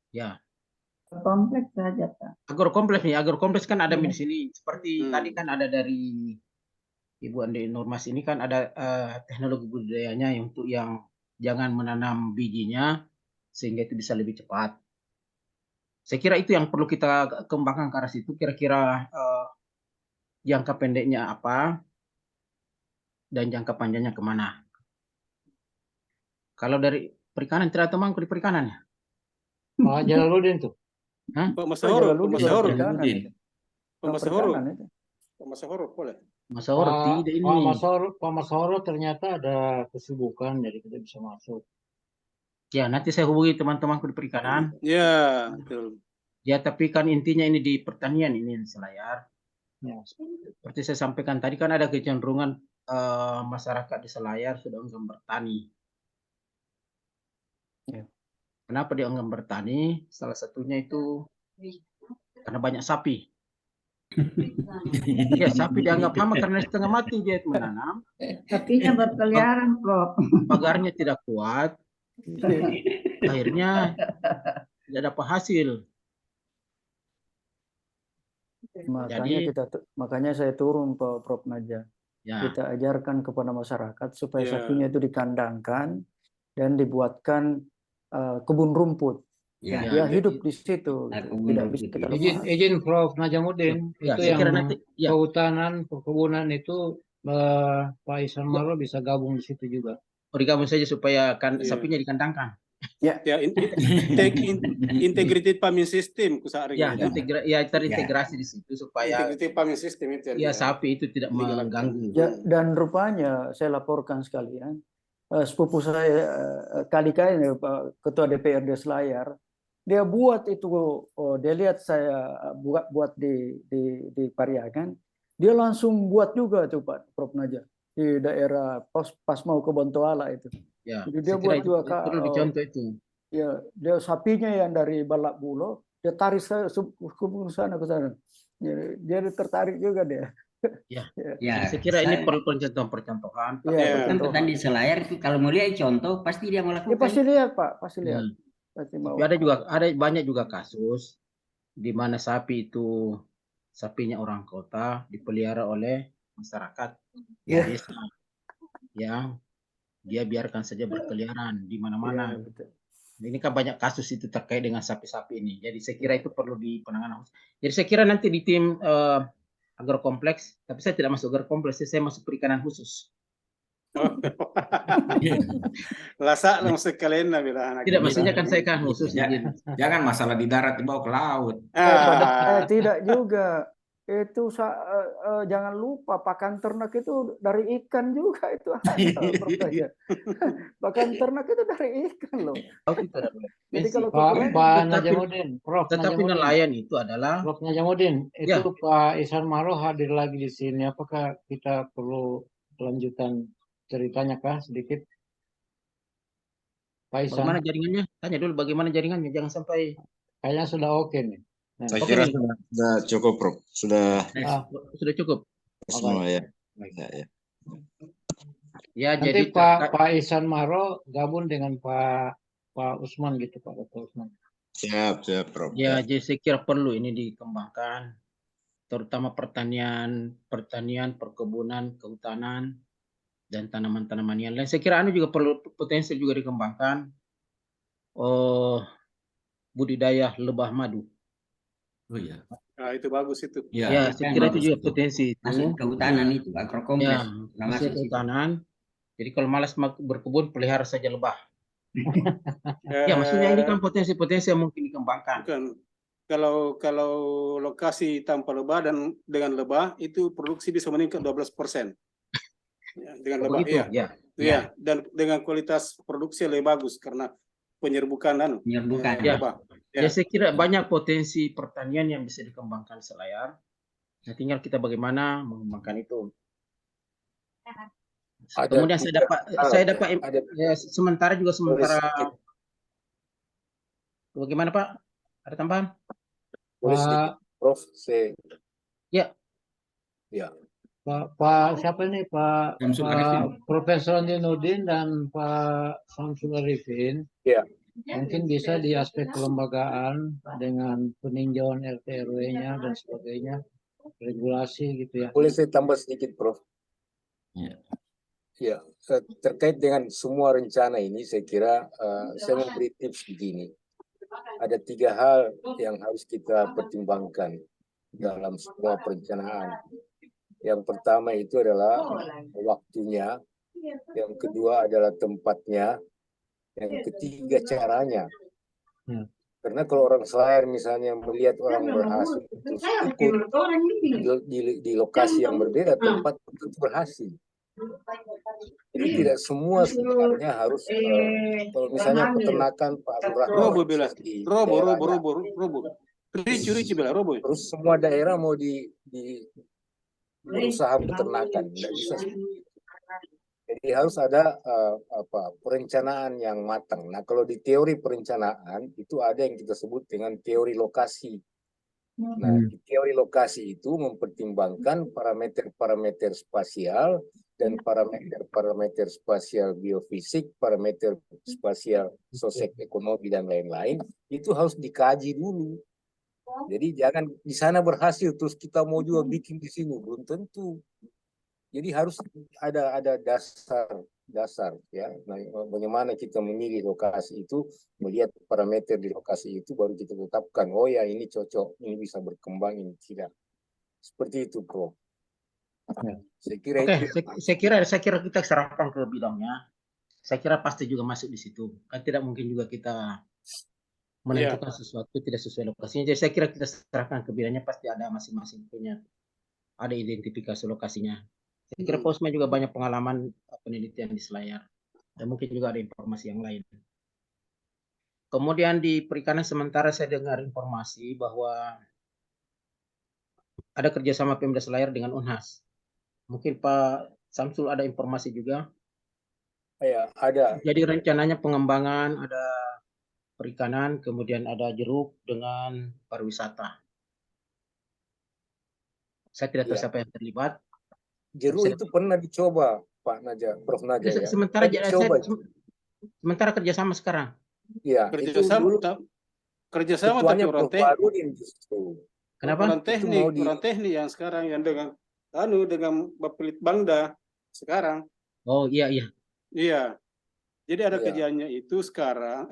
Ya. Kompleks saja, Pak. Agrokompleks kan ada di sini. Seperti tadi kan ada dari Ibu Andi Nurmas ini kan ada teknologi budidayanya untuk yang jangan menanam bijinya sehingga itu bisa lebih cepat. Saya kira itu yang perlu kita kembangkan ke arah situ. Kira-kira jangka pendeknya apa dan jangka panjangnya kemana. Kalau dari perikanan tidak teman di perikanan ya? Pak Jalaluddin tuh. Pak Masahoro boleh. Pak Masahoro ternyata ada kesibukan jadi tidak bisa masuk. Ya, nanti saya hubungi teman-temanku di perikanan. Ya, betul. Ya, tapi kan intinya ini di pertanian ini Selayar. Ya, seperti saya sampaikan tadi kan ada kecenderungan masyarakat di Selayar sudah enggan bertani. Ya. Kenapa dia enggan bertani? Salah satunya itu karena banyak sapi. Ya, sapi dianggap hama karena setengah mati dia menanam. Sapinya berkeliaran, Prof. Pagarnya tidak kuat. Akhirnya tidak dapat hasil. Makanya saya turun Pak Prof Naja. Ya. Kita ajarkan kepada masyarakat supaya sapinya itu dikandangkan dan dibuatkan kebun rumput. Ya, dia hidup di situ. Tidak bisa kita lepas. Izin Prof Najamuddin, itu yang kehutanan, perkebunan itu Pak Ihsan Maro bisa gabung di situ juga. Digabung saja supaya sapinya dikandangkan. Ya, integrated farming system terintegrasi di situ supaya integrated farming system itu ya sapi itu tidak mengganggu. Ya, dan rupanya saya laporkan sekalian, sepupu saya kali-kali Ketua DPRD Selayar, dia buat itu, dia lihat saya buat di Pariagan, dia langsung buat juga tuh Pak Prof Naja di daerah pas mau ke Bontoala itu. Ya, jadi dia buat juga perlu dicontoh itu. Ya, dia sapinya yang dari Balak Bulo, dia tarik ke sana. Dia tertarik juga dia. Ya, saya kira ini perlu percontohan. Ya, kan di Selayar itu kalau mau lihat contoh pasti dia melakukan. Ya, pasti lihat Pak, pasti lihat. Tapi ada banyak juga kasus di mana sapi itu sapinya orang kota dipelihara oleh masyarakat desa yang dia biarkan saja berkeliaran di mana-mana. Ini kan banyak kasus itu terkait dengan sapi-sapi ini. Jadi saya kira itu perlu penanganan. Jadi saya kira nanti di tim agrokompleks, tapi saya tidak masuk agrokompleks, saya masuk perikanan khusus. Lasa langsung kalian lah bilang. Tidak, maksudnya kan saya kan khusus. Jangan masalah di darat dibawa ke laut. Tidak juga. Itu jangan lupa pakan ternak itu dari ikan juga itu. Pakan ternak itu dari ikan loh. Jadi kalau Pak Najamuddin, tetapi nelayan itu adalah Prof Najamuddin, itu Pak Ihsan Maro hadir lagi di sini. Apakah kita perlu kelanjutan ceritanya kah sedikit? Pak Ihsan. Bagaimana jaringannya? Tanya dulu bagaimana jaringannya, jangan sampai. Kayaknya sudah oke nih. Saya kira sudah cukup, Prof. Sudah cukup. Semua ya. Ya, nanti jadi Pak Ihsan Maro gabung dengan Pak Usman gitu, Pak Dr. Usman. Siap, Prof. Ya, jadi saya kira perlu ini dikembangkan, terutama pertanian, perkebunan, kehutanan, dan tanaman-tanaman yang lain. Saya kira juga perlu potensi juga dikembangkan. Budidaya lebah madu. Oh iya. Nah, itu bagus itu. Ya, saya kira itu juga potensi itu. Masuk kehutanan itu, agrokompleks. Ya, masuk kehutanan. Jadi kalau malas berkebun, pelihara saja lebah. Ya, maksudnya ini kan potensi-potensi yang mungkin dikembangkan. kalau lokasi tanpa lebah dan dengan lebah itu produksi bisa meningkat 12%. Ya, dengan lebah, begitu iya. ya. Iya, dan dengan kualitas produksi lebih bagus karena penyerbukan Ya. lebah. Ya, saya kira banyak potensi pertanian yang bisa dikembangkan Selayar. Nah, tinggal kita bagaimana mengembangkan itu. Kemudian saya dapat ya, sementara bagaimana Pak? Ada tambahan? Boleh sedikit, Prof. Ya. Ya. Pak siapa ini Pak Profesor Andinudin dan Pak Samsul Arifin. Ya. Mungkin bisa di aspek kelembagaan dengan peninjauan RT RW-nya dan sebagainya, regulasi gitu ya. Boleh saya tambah sedikit, Prof? Ya, terkait dengan semua rencana ini, saya kira saya memberi tips begini. Ada 3 hal yang harus kita pertimbangkan dalam semua perencanaan. Yang pertama itu adalah waktunya, yang kedua adalah tempatnya, yang ketiga caranya. Karena kalau orang Selayar misalnya melihat orang berhasil terus ikut di lokasi yang berbeda, tempat itu berhasil. Jadi tidak semua sebenarnya harus kalau misalnya peternakan Pak Abdurrahman terus semua daerah mau di berusaha peternakan, tidak bisa. Jadi harus ada perencanaan yang matang. Nah, kalau di teori perencanaan itu ada yang kita sebut dengan teori lokasi. Nah, di teori lokasi itu mempertimbangkan parameter-parameter spasial dan parameter spasial biofisik, parameter spasial sosioekonomi dan lain-lain, itu harus dikaji dulu. Jadi jangan di sana berhasil terus kita mau juga bikin di sini, belum tentu. Jadi harus ada dasar ya. Nah, bagaimana kita memilih lokasi itu, melihat parameter di lokasi itu baru kita tetapkan, oh ya ini cocok, ini bisa berkembang, ini tidak. Seperti itu, Prof. Ya. Saya kira kita serahkan ke bidangnya. Saya kira pasti juga masuk di situ. Kan tidak mungkin juga kita menentukan sesuatu tidak sesuai lokasinya. Jadi saya kira kita serahkan ke bidangnya, pasti ada masing-masing punya ada identifikasi lokasinya. Saya kira Posma juga banyak pengalaman penelitian di Selayar dan mungkin juga ada informasi yang lain. Kemudian di perikanan sementara saya dengar informasi bahwa ada kerjasama Pemda Selayar dengan Unhas. Mungkin Pak Samsul ada informasi juga? Ya, ada. Jadi rencananya pengembangan ada perikanan, kemudian ada jeruk dengan pariwisata. Saya tidak tahu siapa yang terlibat. Jeruk itu pernah dicoba, Pak Naja, Prof Naja ya. Sementara kerjasama sekarang. Iya, kerjasama tapi orang teknik. Kenapa? Orang teknik yang sekarang yang dengan Bapelit Bangda sekarang. Oh iya. Iya. Jadi ada kajiannya itu sekarang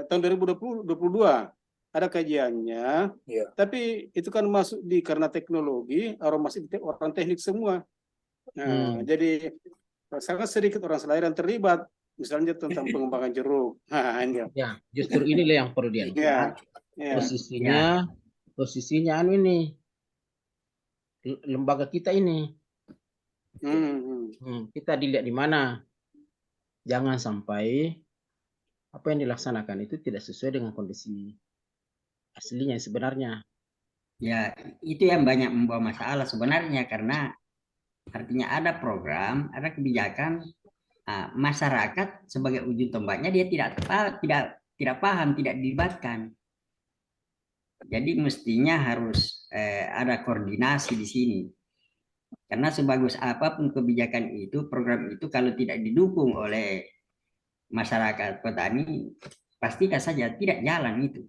tahun 2022 ada kajiannya. Tapi itu kan masuk karena teknologi, orang masih orang teknik semua. Nah, jadi sangat sedikit orang Selayar yang terlibat, misalnya tentang pengembangan jeruk. Ya, justru inilah yang perlu dilihat. Posisinya ini lembaga kita ini. Kita dilihat di mana. Jangan sampai apa yang dilaksanakan itu tidak sesuai dengan kondisi aslinya sebenarnya. Ya, itu yang banyak membawa masalah sebenarnya, karena artinya ada program, ada kebijakan, masyarakat sebagai ujung tombaknya dia tidak paham, tidak dilibatkan. Jadi mestinya harus ada koordinasi di sini. Karena sebagus apapun kebijakan itu, program itu kalau tidak didukung oleh masyarakat petani, pastikan saja tidak jalan itu.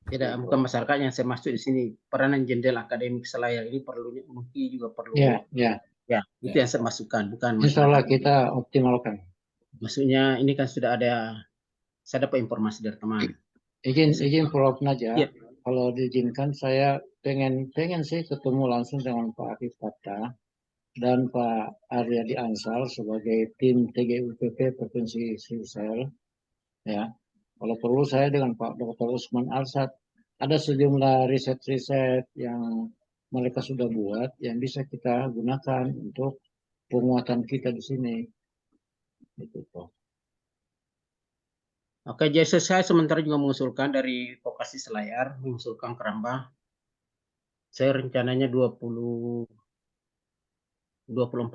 Tidak, bukan masyarakat yang saya maksud di sini. Peranan Jenderal Akademik Selayar ini mungkin juga perlu. Ya, itu yang saya masukkan, bukan. Insyaallah kita optimalkan. Maksudnya ini kan sudah ada, saya dapat informasi dari teman. Izin Prof Naja. Ya. Kalau diizinkan saya pengen sih ketemu langsung dengan Pak Arif Fattah dan Pak Aryadi Ansal sebagai tim TGUPP Provinsi Sulsel. Ya. Kalau perlu saya dengan Pak Dr. Usman Arsad ada sejumlah riset-riset yang mereka sudah buat yang bisa kita gunakan untuk penguatan kita di sini. Itu Prof. Oke, jadi saya sementara juga mengusulkan dari Vokasi Selayar, mengusulkan keramba. Saya rencananya 24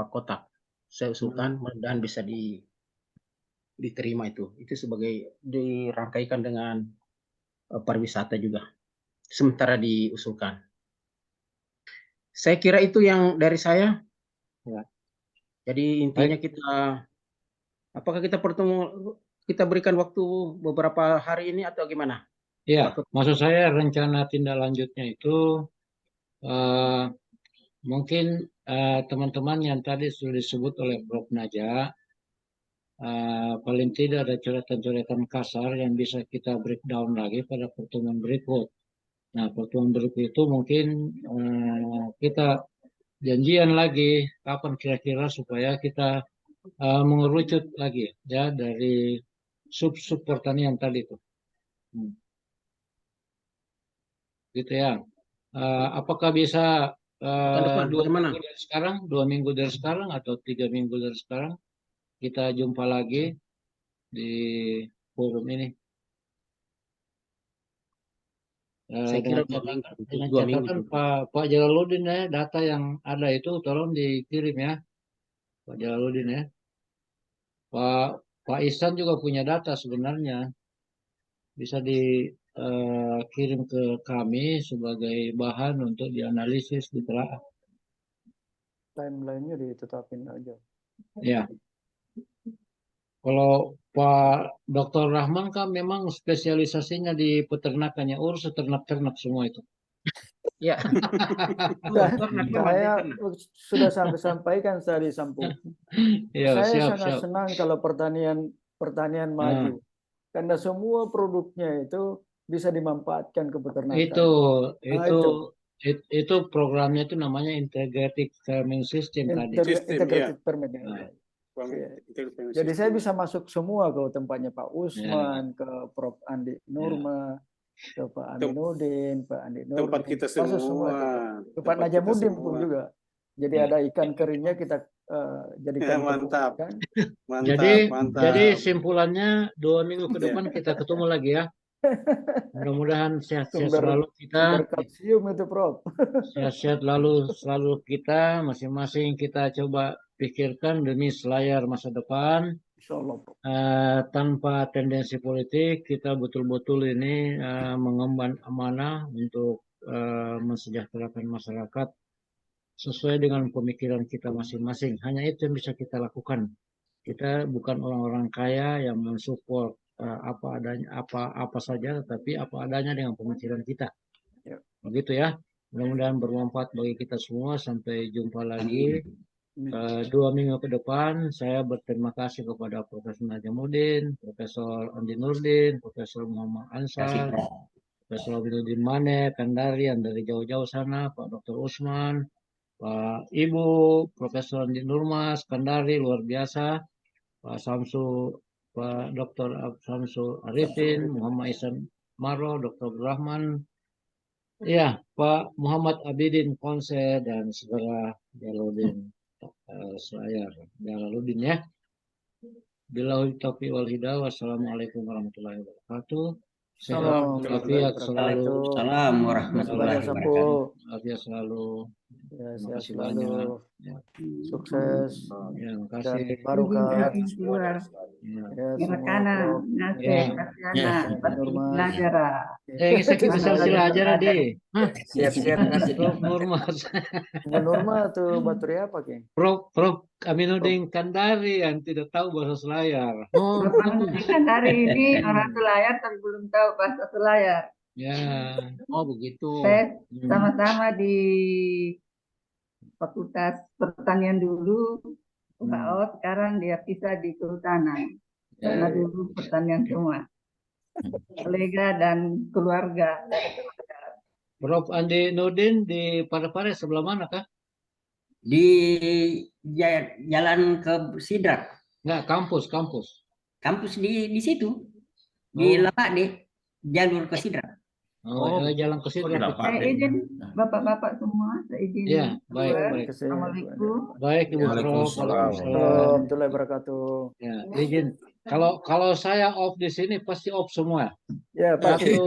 kotak. Saya usulkan mudah-mudahan bisa diterima itu. Itu sebagai dirangkaikan dengan pariwisata juga. Sementara diusulkan. Saya kira itu yang dari saya. Ya. Jadi intinya Baik. apakah kita berikan waktu beberapa hari ini atau gimana? Ya, maksud saya rencana tindak lanjutnya itu mungkin teman-teman yang tadi sudah disebut oleh Prof. Naja, paling tidak ada coretan-coretan kasar yang bisa kita breakdown lagi pada pertemuan berikut. Nah, pertemuan berikut itu mungkin kita janjian lagi kapan kira-kira supaya kita mengerucut lagi ya dari sub-sub pertanian tadi itu. Gitu ya. Apakah bisa dua minggu dari sekarang atau 3 minggu dari sekarang kita jumpa lagi di forum ini? Saya kira 2 minggu. Dengan catatan Pak Jalaluddin ya, data yang ada itu tolong dikirim ya, Pak Jalaluddin ya. Pak Ihsan juga punya data sebenarnya, bisa dikirim ke kami sebagai bahan untuk dianalisis, ditelaah. Timeline-nya ditetapin aja. Ya. Kalau Pak Dr. Rahman kan memang spesialisasinya di peternakannya, urus ternak-ternak semua itu. Ya. Saya sudah sampaikan tadi Sampung. Ya, Saya siap. senang kalau pertanian maju. Karena semua produknya itu bisa dimanfaatkan ke peternakan. Itu programnya itu namanya integrated farming system tadi. Integrated farming. Jadi saya bisa masuk semua ke tempatnya Pak Usman, ke Prof. Andi Nurma, ke Pak Aminuddin, Pak Andi Nurdin. Tempat kita semua. Ke Pak Najamuddin pun juga. Jadi ada ikan keringnya kita jadikan mantap. Jadi simpulannya 2 minggu ke depan kita ketemu lagi ya. Mudah-mudahan sehat-sehat selalu kita. Kalsium itu Prof. Sehat-sehat selalu kita masing-masing kita coba pikirkan demi Selayar masa depan. Insyaallah. Tanpa tendensi politik kita betul-betul ini mengemban amanah untuk mensejahterakan masyarakat sesuai dengan pemikiran kita masing-masing. Hanya itu yang bisa kita lakukan. Kita bukan orang-orang kaya yang mensupport apa adanya, apa saja, tapi apa adanya dengan pemikiran kita. Begitu ya. Mudah-mudahan bermanfaat bagi kita semua. Sampai jumpa lagi 2 minggu ke depan. Saya berterima kasih kepada Profesor Najamuddin, Profesor Andi Nurdin, Profesor Muhammad Ansar, Profesor Aminuddin Mane, Kandari yang dari jauh-jauh sana, Pak Dr. Usman, Pak Ibu, Profesor Andi Nurma, Kandari luar biasa, Pak Dr. Samsul Arifin, Muhammad Ihsan Maro, Dr. Rahman, ya Pak Muhammad Abidin Konse dan saudara Jalaluddin Selayar Jalaluddin ya. Billahi taufiq wal hidayah. Wassalamualaikum warahmatullahi wabarakatuh. Sehat walafiat selalu. Assalamualaikum warahmatullahi wabarakatuh. Walafiat selalu. Terima kasih banyak. Sukses. Ya, terima kasih. Barokah. Merekanan, Nasib, Pasiana, Najara. Kita Silajara deh. Siap-siap ngasih Nurma. Nurma tuh bateri apa Ki? Prof. Aminuddin Kandari yang tidak tahu bahasa Selayar. Prof. Aminuddin Kandari ini orang Selayar tapi belum tahu bahasa Selayar. Ya, begitu. Saya sama-sama di Fakultas Pertanian dulu, UKO, sekarang dia pisah di Kehutanan. Karena dulu pertanian semua. Kolega dan keluarga. Prof. Andi Nurdin di Parepare sebelah mana kah? Di jalan ke Sidrak. Enggak, kampus. Kampus di situ. Di Lapak deh, jalur ke Sidrak. Oh, jalan ke situ. Saya izin bapak-bapak semua, saya izin. Iya, baik, keluar. baik. Assalamualaikum. Baik, Ibu Prof. Waalaikumsalam warahmatullahi wabarakatuh. Ya, izin. Kalau saya off di sini pasti off semua. Ya, pasti.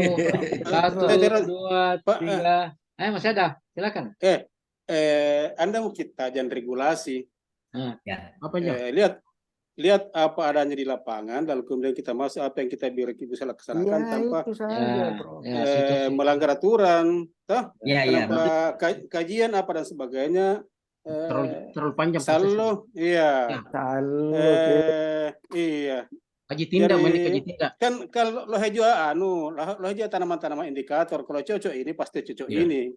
Satu, dua, tiga. Masih ada. Silakan. Anda mau kita jangan regulasi. Ya. Apa aja? Lihat apa adanya di lapangan, lalu kemudian kita masuk apa yang kita bisa laksanakan tanpa melanggar aturan, tanpa kajian apa dan sebagainya. Terlalu panjang. Selalu, iya. Kaji tindak, kaji tindak. Kan kalau lo hejo tanaman-tanaman indikator. Kalau cocok ini pasti cocok ini.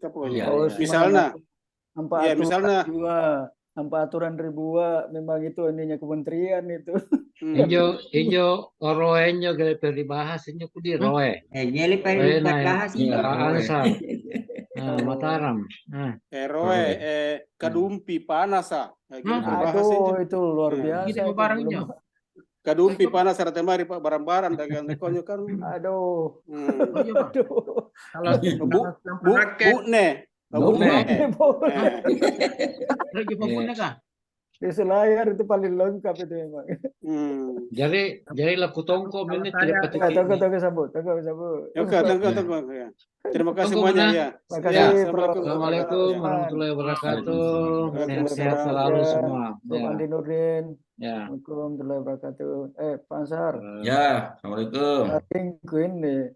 Misalnya, tanpa aturan ribuan, memang itu ininya kementerian itu. Ijo oroenyo gale peribahas inyo kudi roe. Gale peribahas inyo. Mataram. Roe kadumpi panasa. Aduh, itu luar biasa. Gitu barangnya. Kadumpi panas serta mari Pak barang-barang dagang konyo kan. Aduh. Kalau bu ne. Lagi pokoknya kah? Di Selayar itu paling lengkap itu memang. Jadi laku tongko ini tidak petik. Tunggu sabut. Tunggu. Terima kasih semuanya ya. Assalamualaikum warahmatullahi wabarakatuh. Sehat selalu semua. Andi Nurdin. Ya. Assalamualaikum warahmatullahi wabarakatuh. Pak Ansar. Ya, assalamualaikum. Ini